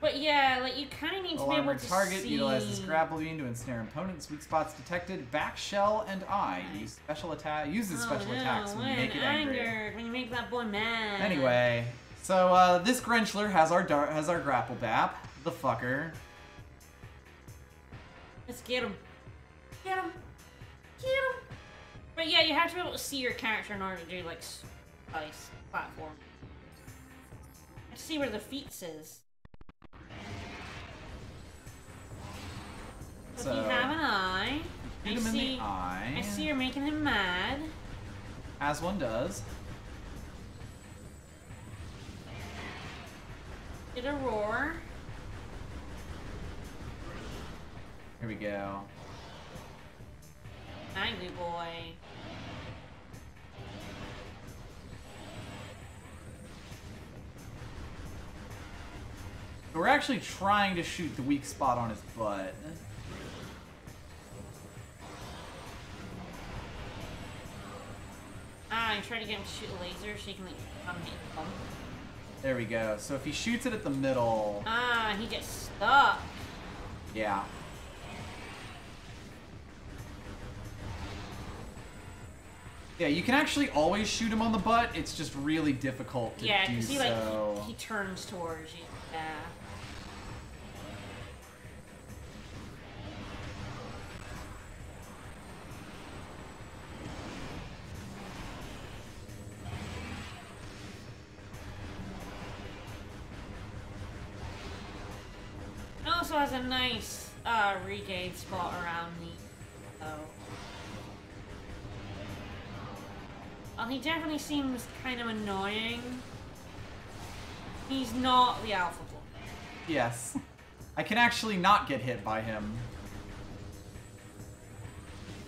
But yeah, like, you kind of need to be able to target see... utilizes grapple beam to ensnare opponents. Weak spots detected. Back shell and eye use special attack. Uses special attacks when you make it angry. Angered, when you make that boy mad. Anyway, so this Grenchler has our grapple bap. The fucker. Let's get him. Get him. Get him. But yeah, you have to be able to see your character in order to do, like, ice platform. Let's see where the feats is. So if you have an eye, shoot him in the eye. I see you're making him mad. As one does. Get a roar. Here we go. Angry boy. We're actually trying to shoot the weak spot on his butt. I try to get him to shoot a laser so he can like come hit him. There we go. So if he shoots it at the middle... he gets stuck. Yeah. Yeah, you can actually always shoot him on the butt. It's just really difficult to do so. Yeah, because he turns towards you. Yeah. It also has a nice regain spot around me, though. Well, he definitely seems kind of annoying. He's not the Alpha Blogg. Yes. I can actually not get hit by him.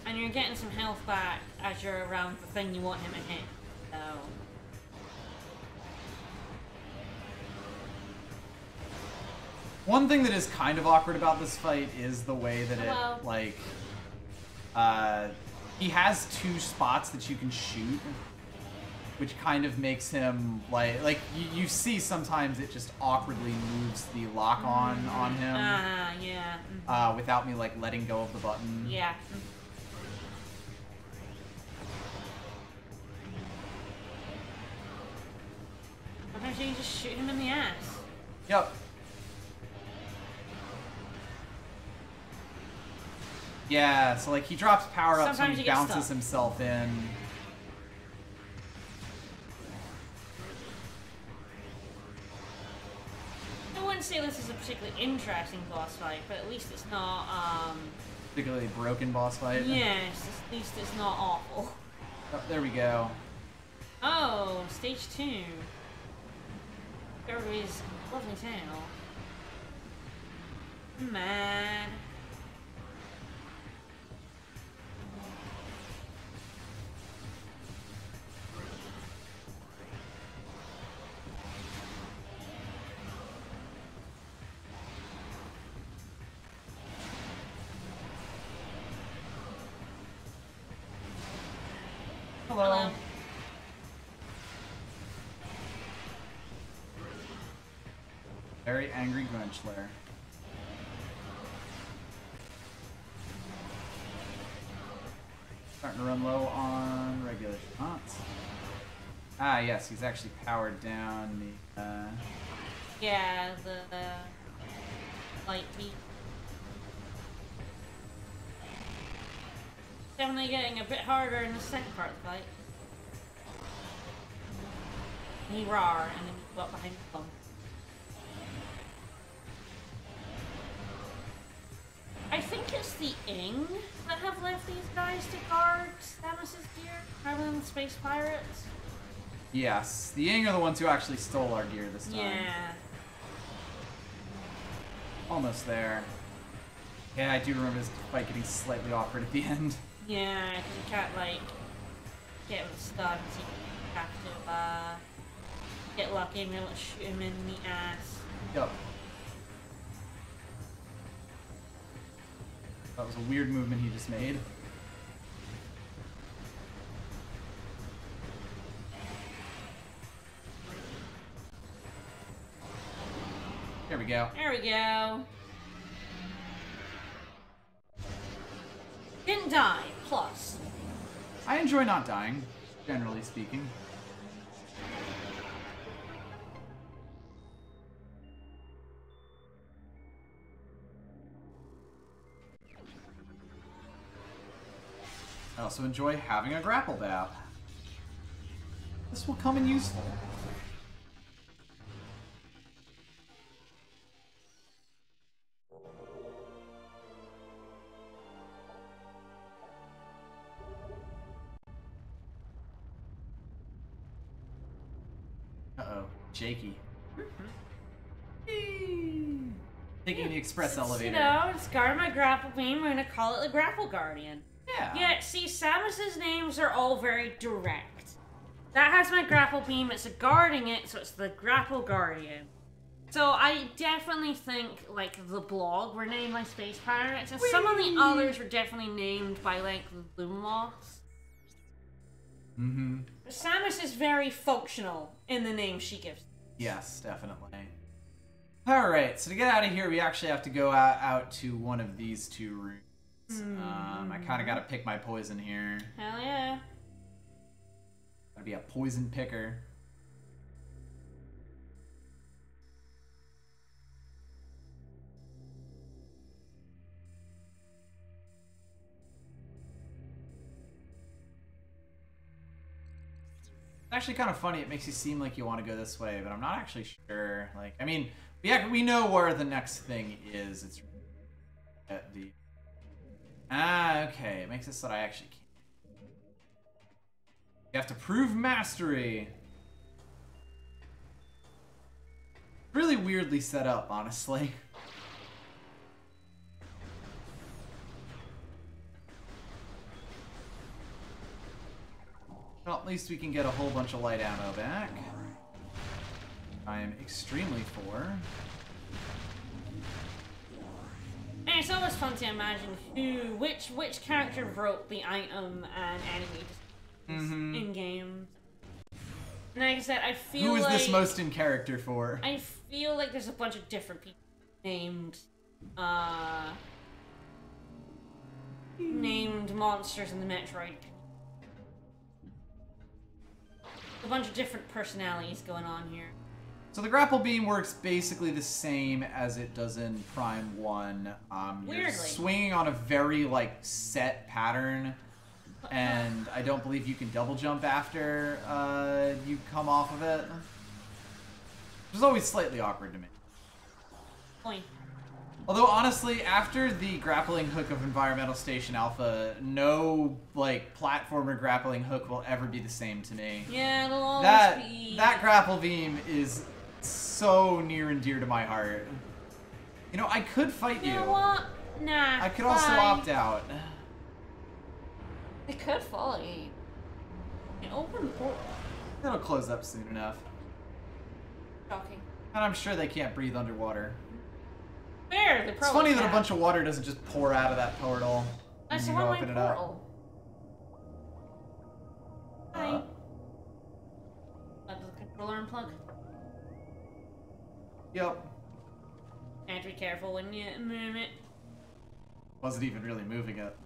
And you're getting some health back as you're around the thing you want him to hit, so... One thing that is kind of awkward about this fight is the way that it, like... he has two spots that you can shoot, which kind of makes him, like you see sometimes it just awkwardly moves the lock on him. Yeah. Without me, like, letting go of the button. Yeah. Sometimes you can just shoot him in the ass. Yep. Yeah, so like he drops power ups when he bounces himself in. I wouldn't say this is a particularly interesting boss fight, but at least it's not, particularly broken boss fight. Yes, at least it's not awful. Oh, there we go. Oh, stage 2. Everybody's lovely tail. Mad. Hello. Very angry Grenchler. Starting to run low on regular shots. Ah, yes, he's actually powered down the, Yeah, the light beat. Definitely getting a bit harder in the second part of the fight. And you roar, and then you go up behind the bump. I think it's the Ing that have left these guys to guard Samus's gear, rather than the Space Pirates. Yes, the Ying are the ones who actually stole our gear this time. Yeah. Almost there. Yeah, I do remember this fight getting slightly awkward at the end. Yeah, because you can't, like, get him stuck, so you have to, get lucky and be able to shoot him in the ass. Yup. That was a weird movement he just made. There we go. There we go. Didn't die, plus. I enjoy not dying, generally speaking. Oh, also enjoy having a grapple dap. This will come in useful. Uh-oh, Jakey. Taking the express elevator. You know, it's guard my grapple beam. We're gonna call it the Grapple Guardian. Yeah. Yeah, see, Samus's names are all very direct. That has my grapple beam, it's a guarding it, so it's the Grapple Guardian. So I definitely think, like, the blog were named by Space Pirates, and some of the others were definitely named by, like, the Lumos. Mm-hmm. But Samus is very functional in the name she gives. Yes, definitely. Alright, so to get out of here, we actually have to go out to one of these two rooms. I kind of got to pick my poison here. Hell yeah. Gotta be a poison picker. It's actually kind of funny. It makes you seem like you want to go this way, but I'm not actually sure. Like, I mean, we know where the next thing is. It's at the... Ah, okay. It makes it so that I actually can't. You have to prove mastery. Really weirdly set up, honestly. Well, at least we can get a whole bunch of light ammo back. I am extremely for. And it's always fun to imagine which character wrote the item and enemy in game. And like I said, I feel Who is this most in character for? I feel like there's a bunch of different people named monsters in the Metroid. A bunch of different personalities going on here. So the grapple beam works basically the same as it does in Prime 1. You're Weirdly. swinging on a very, like, set pattern, and I don't believe you can double jump after you come off of it. Which is always slightly awkward to me. Point. Although, honestly, after the grappling hook of Environmental Station Alpha, no, like, platformer grappling hook will ever be the same to me. Yeah, it'll always be... That grapple beam is so near and dear to my heart. You know, I could fight you. You know what? Nah, I could also opt out. It could follow you. An open portal. It'll close up soon enough. Shocking. And I'm sure they can't breathe underwater. Fair, they probably It's funny that a can. bunch of water doesn't just pour out of that portal. That's a when you one-way open it up. portal. Hi. That's the controller unplug. Yep. Have to be careful when you move it. Wasn't even really moving it.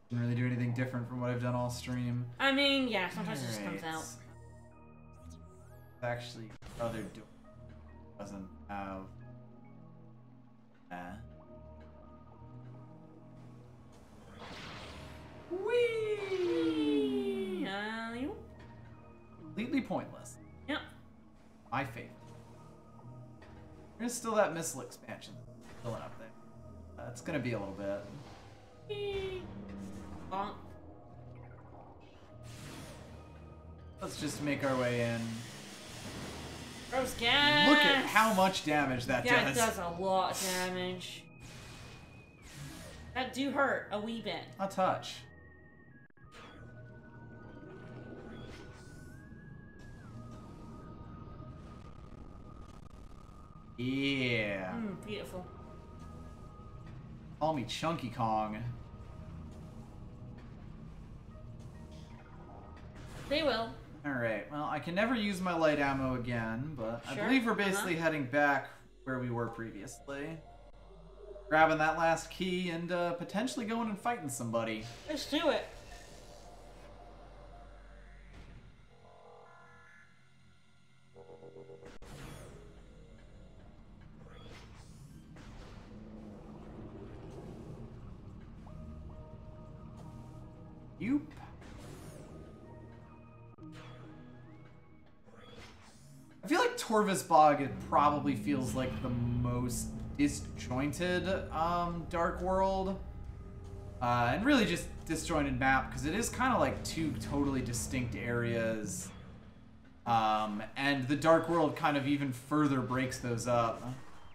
Didn't really do anything different from what I've done all stream. I mean, yeah, sometimes it just comes out. Actually, other door doesn't have. Whee! Completely pointless. Yep. My favorite. There's still that missile expansion filling up there. It's gonna be a little bit. Bonk. Let's just make our way in. Gross gas! Look at how much damage that Yeah, does. it does a lot of damage. That do hurt a wee bit. A touch. Yeah. Beautiful. Call me Chunky Kong. They will. Alright, well, I can never use my light ammo again, but Sure. I believe we're basically heading back where we were previously. Grabbing that last key and potentially going and fighting somebody. Let's do it. Yoop. I feel like Torvus Bog, it probably feels like the most disjointed Dark World. And really just disjointed map, because it is kind of like two totally distinct areas. And the Dark World kind of even further breaks those up.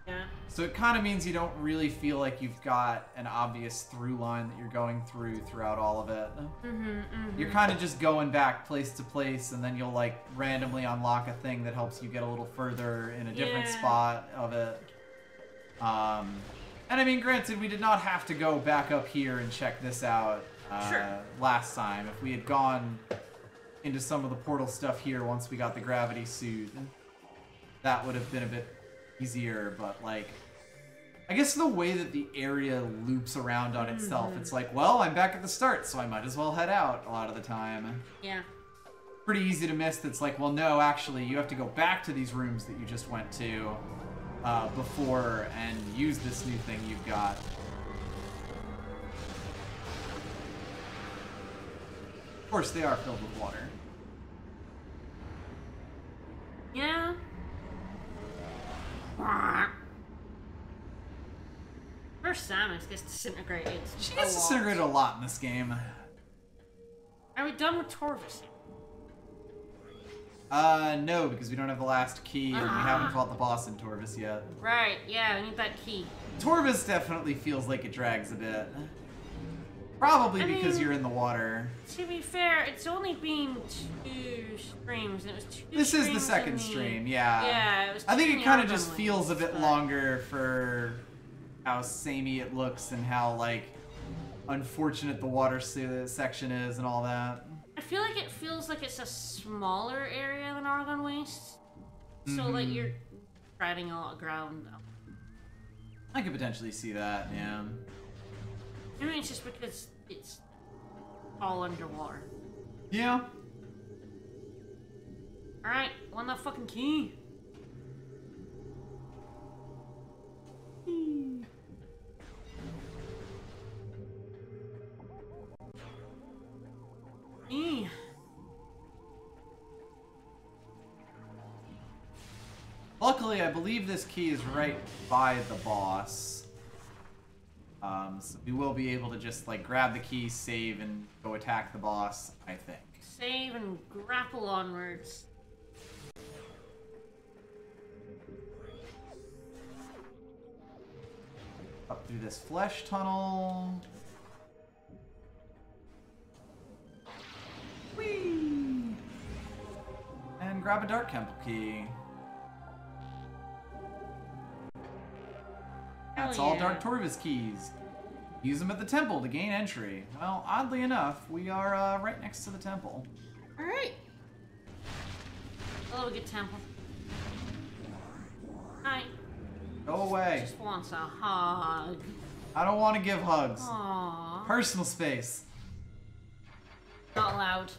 Yeah. So it kind of means you don't really feel like you've got an obvious through line that you're going throughout all of it. You're kind of just going back place to place, and then you'll like randomly unlock a thing that helps you get a little further in a different spot of it. And I mean, granted, we did not have to go back up here and check this out last time. If we had gone into some of the portal stuff here once we got the gravity suit, that would have been a bit easier, but like, I guess the way that the area loops around on itself, it's like, well, I'm back at the start, so I might as well head out a lot of the time. Yeah. Pretty easy to miss that's like, well, no, actually, you have to go back to these rooms that you just went to before and use this new thing you've got. Of course, they are filled with water. Yeah. First Samus gets disintegrated. She gets disintegrated a lot in this game. Are we done with Torvus? No, because we don't have the last key, and we haven't fought the boss in Torvus yet. Right, yeah, we need that key. Torvus definitely feels like it drags a bit. Probably because you're in the water. To be fair, it's only been 2 streams, and it was 2 This is the second stream, yeah. Yeah, it was I think it kind of just ones, feels a bit longer for how samey it looks and how, like, unfortunate the water section is and all that. I feel like it feels like it's a smaller area than Argon Waste. So, like, you're treading a lot of ground. I could potentially see that, yeah. I mean, it's just because it's all underwater. Yeah. Alright, want that fucking key? Key. Luckily, I believe this key is right by the boss. So we will be able to just like grab the key, save, and go attack the boss, I think. Save and grapple onwards. Up through this flesh tunnel. Whee! And grab a Dark Temple key. That's all Dark Torvus keys. Use them at the temple to gain entry. Well, oddly enough, we are right next to the temple. Alright. I love a good temple. Hi. Go away. Just wants a hug. I don't want to give hugs. Aww. Personal space. Not allowed.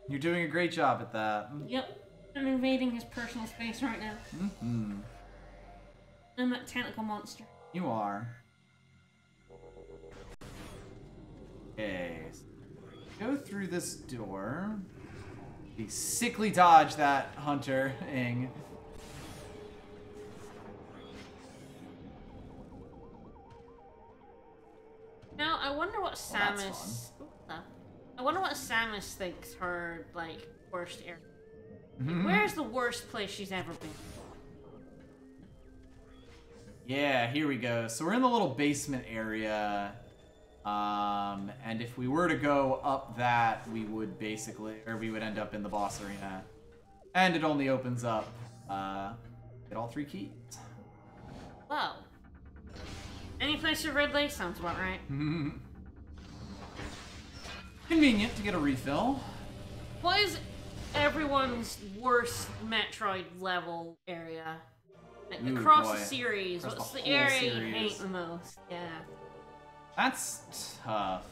You're doing a great job at that. Yep. I'm invading his personal space right now. I'm that tentacle monster. You are. Okay. So go through this door. We sickly dodge that hunter-ing. Now, I wonder what Samus... I wonder what Samus thinks her, like, worst area. Like, where's the worst place she's ever been? Yeah, here we go. So we're in the little basement area. And if we were to go up that, we would basically... Or we would end up in the boss arena. And it only opens up... get all 3 keys. Whoa. Any place with red lace sounds about right. Convenient to get a refill. What is everyone's worst Metroid level area? Like, across the series, what's the area you hate the most? Yeah. That's tough.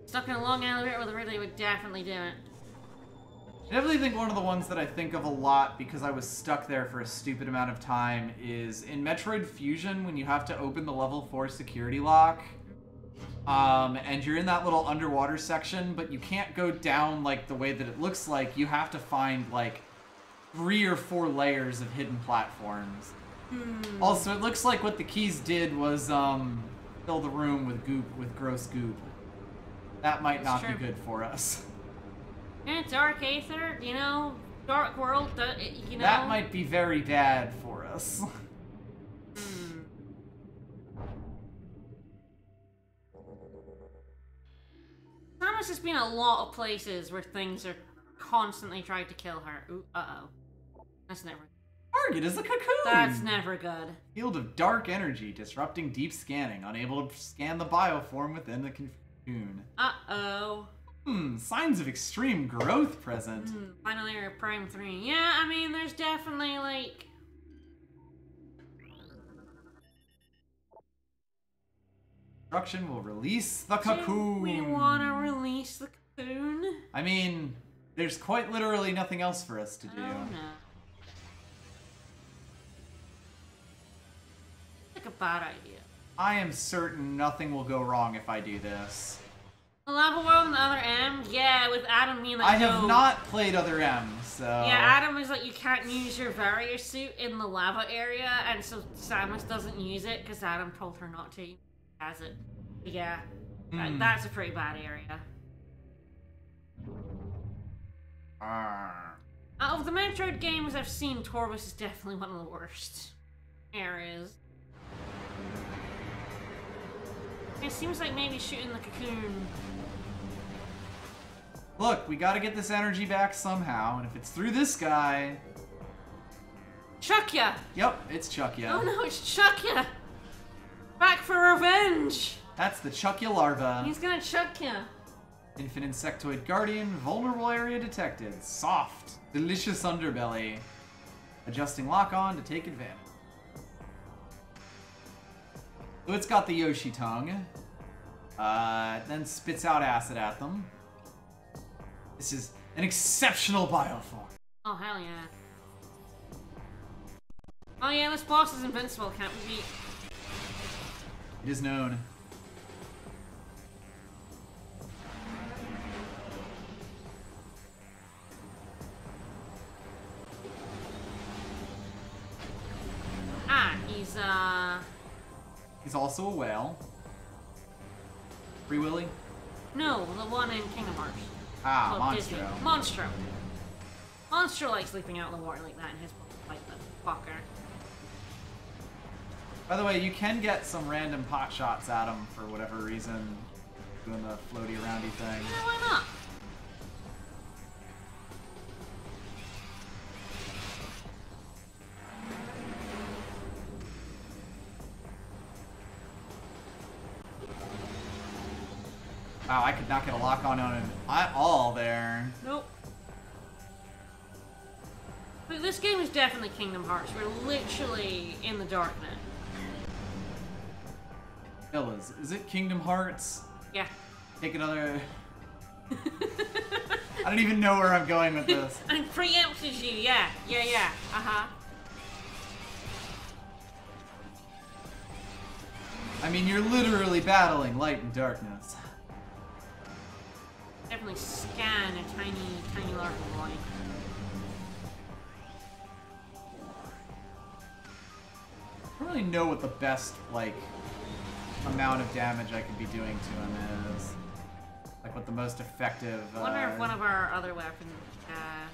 Stuck in a long elevator with a Ridley would definitely do it. I definitely think one of the ones that I think of a lot because I was stuck there for a stupid amount of time is in Metroid Fusion when you have to open the level 4 security lock. And you're in that little underwater section, but you can't go down like the way that it looks like. You have to find like 3 or 4 layers of hidden platforms. Also, it looks like what the keys did was fill the room with goop, with gross goop. That might not be good for us. Yeah, Dark Aether, you know, Dark World, you know. That might be very bad for us. Samus has been a lot of places where things are constantly trying to kill her. Ooh, uh-oh. That's never... Target is a cocoon! That's never good. Field of dark energy, disrupting deep scanning, unable to scan the bioform within the cocoon. Uh-oh. Signs of extreme growth present. Finally, we're Prime 3. Yeah, I mean, there's definitely, like... Destruction will release the cocoon. Do we want to release the cocoon? I mean, there's quite literally nothing else for us to do. Oh, no. Like a bad idea. I am certain nothing will go wrong if I do this. The Lava World and the other M? Yeah, with Adam being like, I have not played other M's, so... Yeah, Adam is like, you can't use your Varrier suit in the lava area, and so Samus doesn't use it, because Adam told her not to. Has it. But yeah, that's a pretty bad area. Out of the Metroid games I've seen, Torvus is definitely one of the worst areas. It seems like maybe shooting the cocoon... Look, we gotta get this energy back somehow, and if it's through this guy... Chuck ya! Yep, it's Chuck ya. Oh no, it's Chuck ya! Back for revenge! That's the Chuck ya larva. He's gonna chuck ya. Infant Insectoid Guardian, vulnerable area detected. Soft, delicious underbelly. Adjusting lock-on to take advantage. So it's got the Yoshi tongue. Then spits out acid at them. This is an exceptional bioform. Oh, hell yeah. Oh yeah, this boss is invincible, can't we beat? It is known. Ah, He's also a whale. Free Willy? No, the one in Kingdom Hearts. Ah, Well, Monstro. Disney. Monstro. Monstro likes sleeping out in the water like that in his book, like the fucker. By the way, you can get some random pot shots at him for whatever reason, doing the floaty aroundy thing. Yeah, why not? Wow, I could not get a lock on him at all there. Nope. But this game is definitely Kingdom Hearts. We're literally in the dark now. Fellas, is it Kingdom Hearts? Yeah. Take another... I don't even know where I'm going with this. I preempted you, yeah. Yeah. Uh-huh. I mean, you're literally battling light and darkness. Definitely scan a tiny larva boy. I don't really know what the best, like, amount of damage I could be doing to him is. Like, what the most effective... I wonder if one of our other weapons...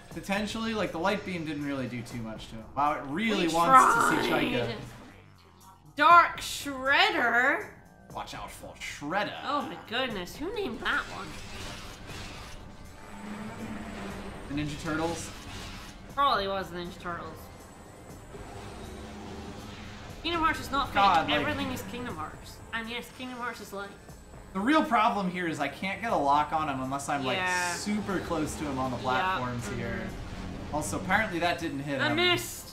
Potentially, like, the light beam didn't really do too much to him. Wow, it really We wants to see tried. Chaika. Dark Shredder? Watch out for Shredder. Oh my goodness, who named that one? The Ninja Turtles. Probably was the Ninja Turtles. Kingdom Hearts is not fake. God, like- Everything is Kingdom Hearts. And yes, Kingdom Hearts is light. The real problem here is I can't get a lock on him unless I'm, like, Yeah. super close to him on the platforms here. Also, apparently that didn't hit I him. missed!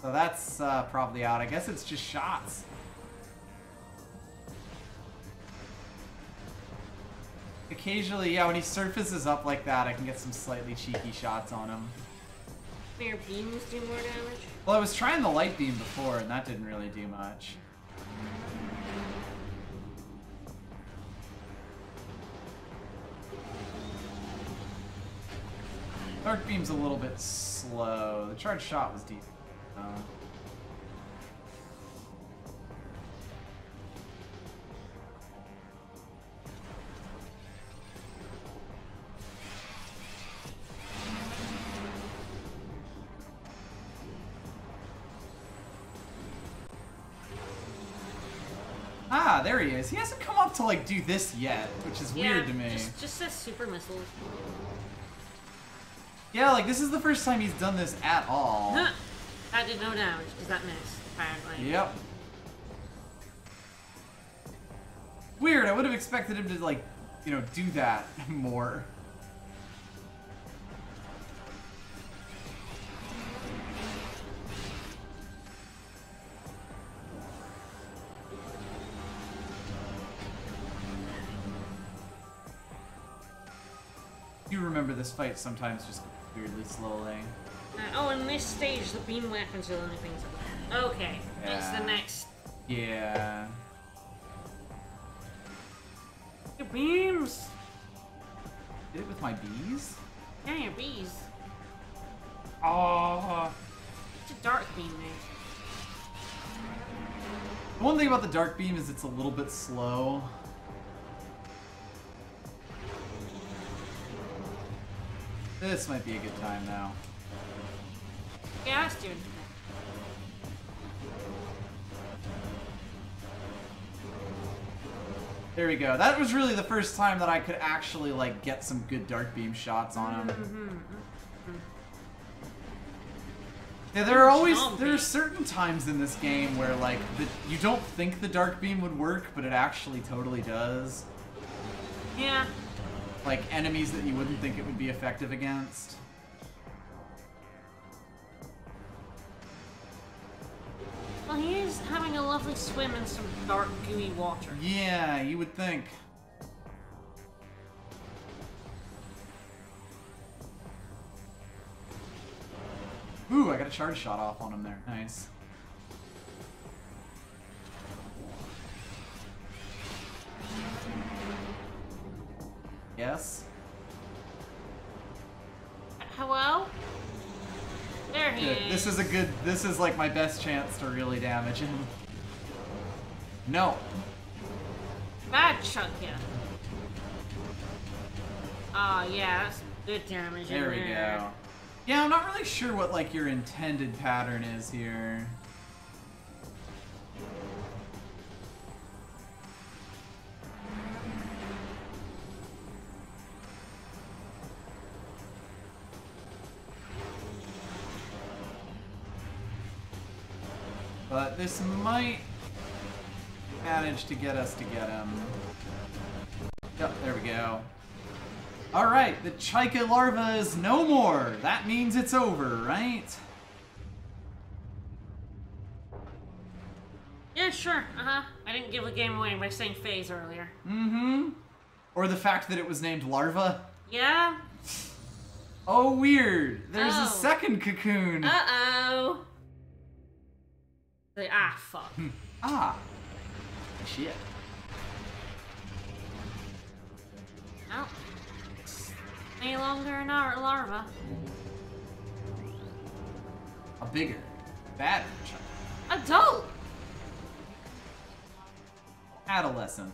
So that's probably out. I guess it's just shots. Occasionally, yeah, when he surfaces up like that, I can get some slightly cheeky shots on him. Do your beams do more damage? Well, I was trying the light beam before, and that didn't really do much. Dark beam's a little bit slow. The charge shot was decent. Ah, there he is. He hasn't come up to, like, do this yet, which is weird to me. Just says super missiles. Yeah, like, this is the first time he's done this at all. That did no damage, because that missed, apparently. Yep. Weird, I would have expected him to, like, you know, do that more. You remember this fight sometimes just weirdly slowly. Oh, in this stage, the beam weapons are the only things that... Okay, it's the next... Yeah. Your beams! Did it with my bees? Yeah, your bees. Oh. It's a dark beam, mate. The one thing about the dark beam is it's a little bit slow. This might be a good time now. Yeah, let's do it. There we go. That was really the first time that I could actually, like, get some good dark beam shots on him. Yeah, there are certain times in this game where, like, you don't think the dark beam would work, but it actually totally does. Yeah. Like, enemies that you wouldn't think it would be effective against. Well, he is having a lovely swim in some dark, gooey water. Yeah, you would think. Ooh, I got a charge shot off on him there. Nice. Yes? Hello? There he is. This is like my best chance to really damage him. No. Bad chunk, yeah. Oh, yeah, that's good damage There we go. Yeah, I'm not really sure what, like, your intended pattern is here. But this might manage to get us to get him. Yep, there we go. Alright, the Chaika larva is no more. That means it's over, right? Yeah, sure. I didn't give the game away by saying phase earlier. Mm-hmm. Or the fact that it was named larva. Yeah? Oh, weird. There's a second cocoon. Uh-oh. Ah, fuck. Ah. Shit. Oh. Any longer an larva. A bigger, badder Chaika. Adult! Adolescent.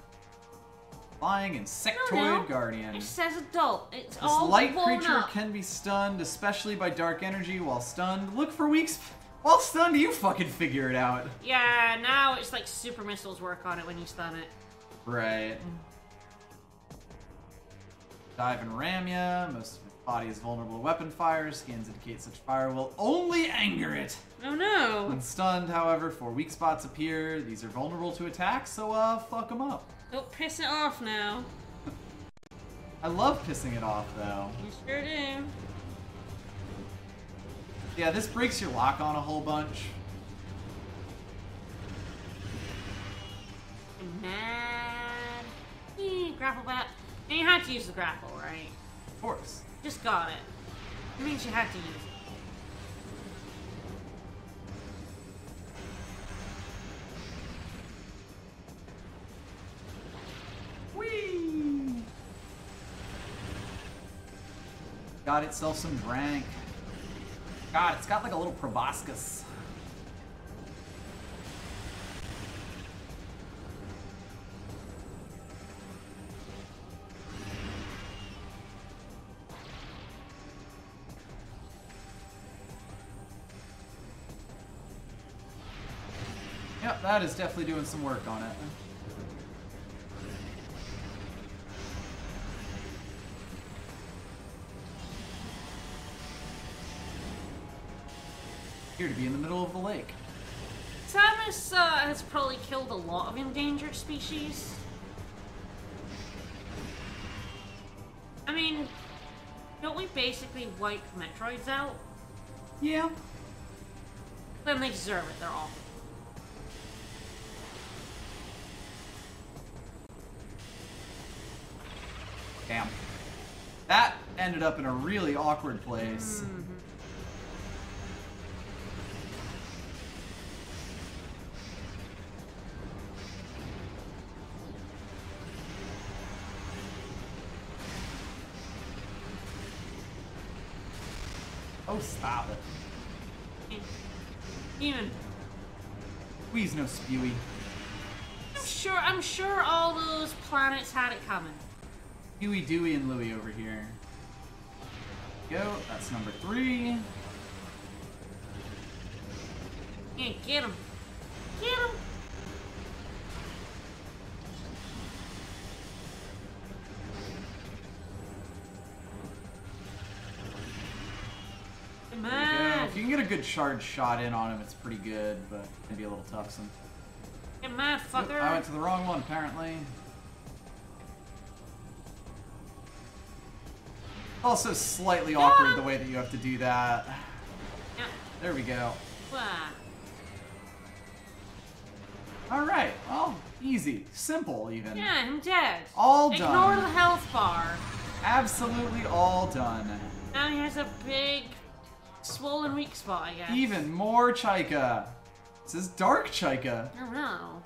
Flying insectoid guardian. It says adult. It's This all light blown creature up. can be stunned, especially by dark energy. While stunned, look for weaks. While stunned, you fucking figure it out. Yeah, now it's like super missiles work on it when you stun it. Right. Dive and ram ya. Most of its body is vulnerable to weapon fire. Scans indicate such fire will only anger it. Oh no. When stunned, however, 4 weak spots appear. These are vulnerable to attacks, so fuck them up. Don't piss it off now. I love pissing it off, though. You sure do. Yeah, this breaks your lock on a whole bunch. I'm mad. Grapple bat. And you had to use the grapple, right? Of course. Just got it. It means you had to use it. Whee! Got itself some drank. God, it's got like a little proboscis. Yep, that is definitely doing some work on it. Here to be in the middle of the lake. Samus has probably killed a lot of endangered species. I mean, don't we basically wipe Metroids out? Yeah. Then they deserve it, they're awful. Damn. That ended up in a really awkward place. Mm-hmm. Oh, stop it. Even. Please no spewy. I'm sure all those planets had it coming. Huey, Dewey, and Louie over here. Go. That's number 3. Yeah, get him. Get him. Come on. If you can get a good charge shot in on him, it's pretty good, but it can be a little tough some. Get mad, fucker. I went to the wrong one, apparently. Also slightly awkward the way that you have to do that. Yeah. There we go. Wow. Alright, well, easy. Simple, even. Yeah, I'm dead. All Ignore done. the health bar. Absolutely all done. Now he has a big, swollen weak spot, I guess. Even more Chaika. This is Dark Chaika. I don't know.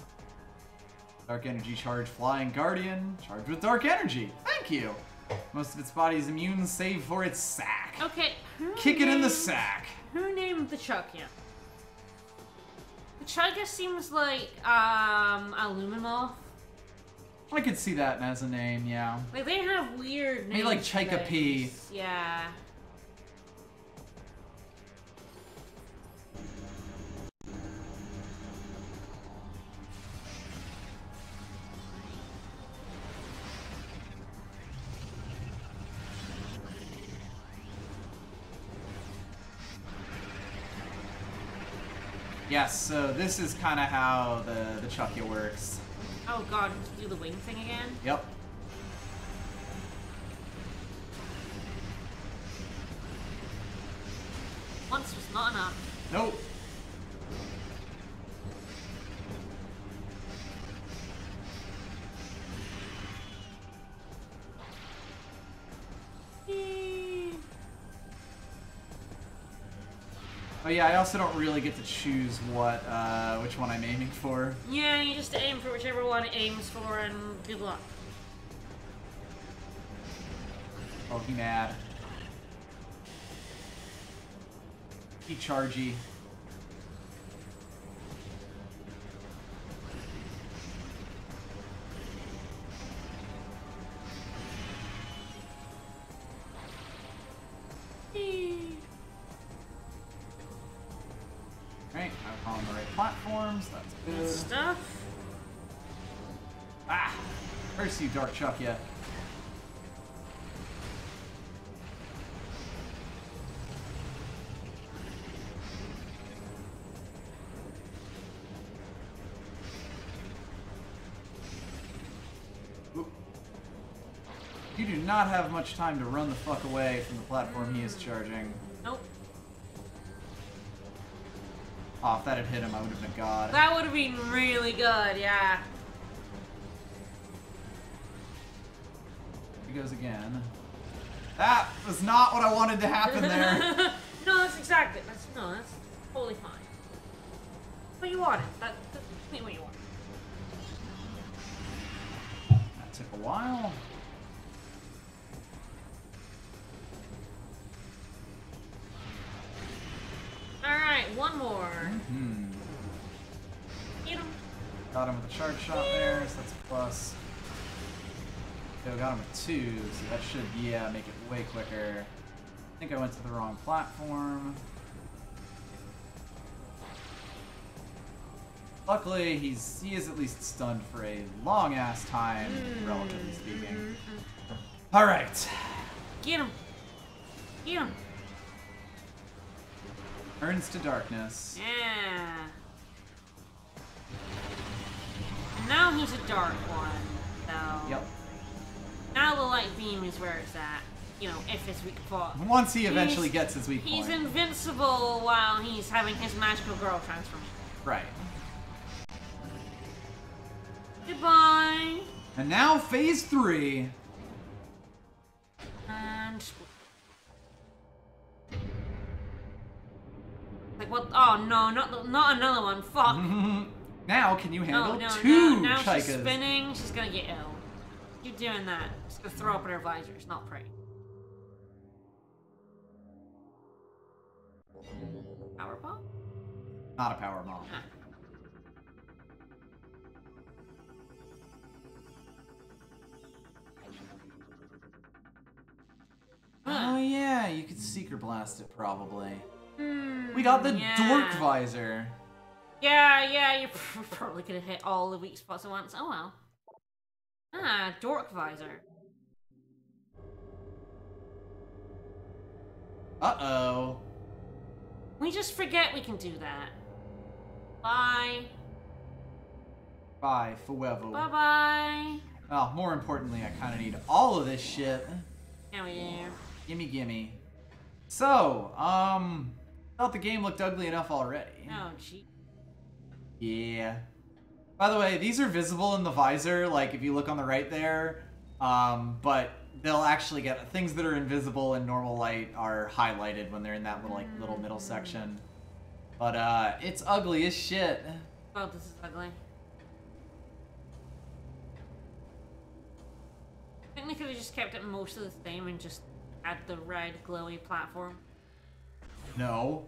Dark Energy Charge Flying Guardian. Charged with Dark Energy. Thank you. Most of its body is immune, save for its sack. Okay, Kick it in the sack. Who named the Chuckya? The Chuckya seems like, a Lumimoth. I could see that as a name, yeah. Like, they have weird names. Maybe like for Chaika P. things. Yeah. Yes, so this is kind of how the Chuckya works. Oh god, do the wing thing again? Yep. Once was not enough. Nope. Oh yeah, I also don't really get to choose what, which one I'm aiming for. Yeah, you just aim for whichever one it aims for and good luck. Oh, he mad. He chargy. Right, I'm on the right platforms. That's Good good. stuff. Ah! Curse you, Dark Chuckya. You do not have much time to run the fuck away from the platform he is charging. Nope. Oh, if that had hit him, I would have been God. That would have been really good, yeah. he goes again. That was not what I wanted to happen there. No, that's exactly. That's totally fine. What you wanted. That's what you wanted. That took a while. Alright, one more. Get him. Got him with a charge shot there, so that's a plus. Okay, we got him with 2, so that should, yeah, make it way quicker. I think I went to the wrong platform. Luckily, he is at least stunned for a long-ass time, relatively speaking. Alright. Get him. Get him. Turns to darkness. Yeah. And now he's a dark one, so... Yep. Now the light beam is where it's at. You know, if it's weak spot. Once he eventually gets his weak point. He's invincible while he's having his magical girl transformation. Right. Goodbye. And now phase 3. And... Like what? Oh no, not another one. Fuck. Now can you handle no, 2 now Chikas? she's spinning. She's gonna get ill. Keep doing that. She's gonna throw up in her visors, not pray. Power bomb? Not a power bomb. Ah. Oh yeah, you could Seeker Blast it probably. We got the Dork Visor. Yeah, you're probably gonna hit all the weak spots at once. Oh well. Ah, Dork Visor. Uh-oh. We just forget we can do that. Bye. Bye, forever. Bye-bye. Oh, more importantly, I kind of need all of this shit. Yeah, we do. Gimme, gimme. So, thought the game looked ugly enough already. Oh, gee. Yeah. By the way, these are visible in the visor, like if you look on the right there, but they'll actually get things that are invisible in normal light are highlighted when they're in that little middle section. But it's ugly as shit. Oh, this is ugly. I think they could have just kept it most of the same and just had the red glowy platform. No.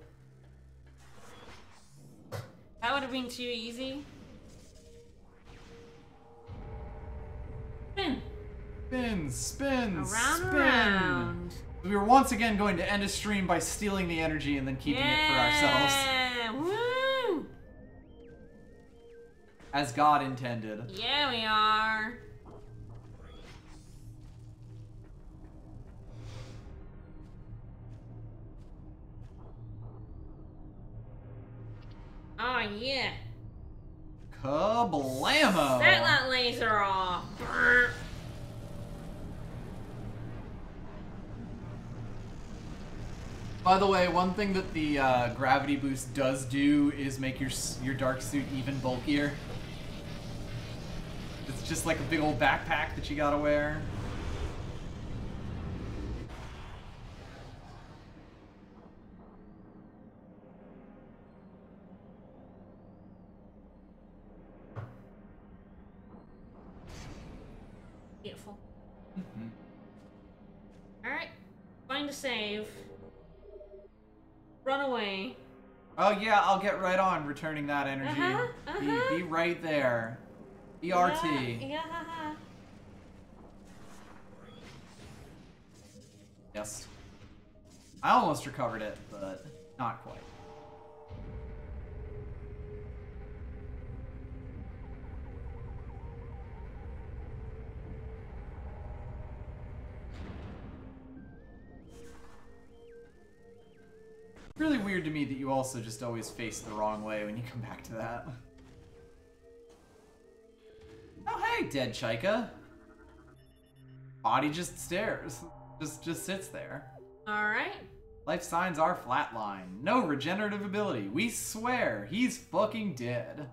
That would have been too easy. Spin! Spin, spin, Around, spin! around. We were once again going to end a stream by stealing the energy and then keeping it for ourselves. Yeah! Woo! As God intended. Yeah, we are. Oh, yeah. Kablamo! Set that laser off. Brr. By the way, one thing that the gravity boost does do is make your dark suit even bulkier. It's just like a big old backpack that you gotta wear. Beautiful. Alright. Find a save. Run away. Oh yeah, I'll get right on returning that energy. Be right there. BRT. Yeah. Yes. I almost recovered it, but not quite. Really weird to me that you also just always face the wrong way when you come back to that. Oh hey, dead Chika. Body just stares. Just sits there. Alright. Life signs are flatline. No regenerative ability. We swear, he's fucking dead.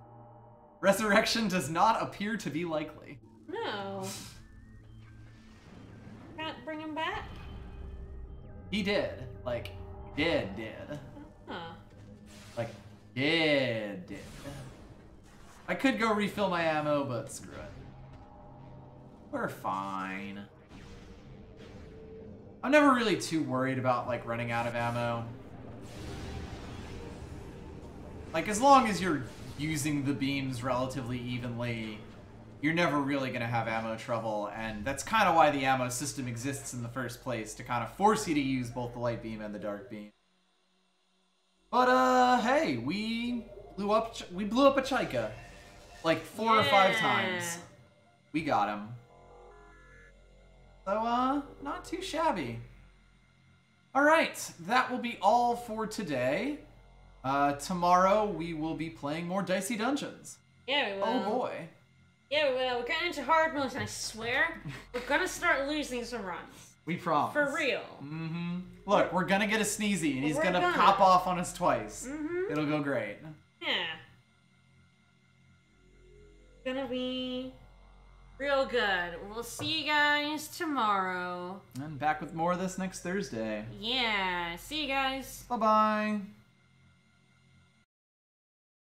Resurrection does not appear to be likely. No. back? He did. Like, did. Huh. Like, did. I could go refill my ammo, but screw it. We're fine. I'm never really too worried about, like, running out of ammo. Like, as long as you're using the beams relatively evenly, you're never really going to have ammo trouble, and that's kind of why the ammo system exists in the first place, to kind of force you to use both the light beam and the dark beam. But, hey, we blew up a Chaika. Like, 4 or 5 times. We got him. So, not too shabby. Alright, that will be all for today. Tomorrow we will be playing more Dicey Dungeons. Yeah, we will. Oh boy. Yeah, we will. We're getting into hard modes, and I swear, we're gonna start losing some runs. We promise. For real. Mm-hmm. Look, we're gonna get a sneezy, and he's gonna gonna pop off on us twice. Mm-hmm. It'll go great. Yeah. Gonna be real good. We'll see you guys tomorrow. And back with more of this next Thursday. Yeah. See you guys. Bye-bye.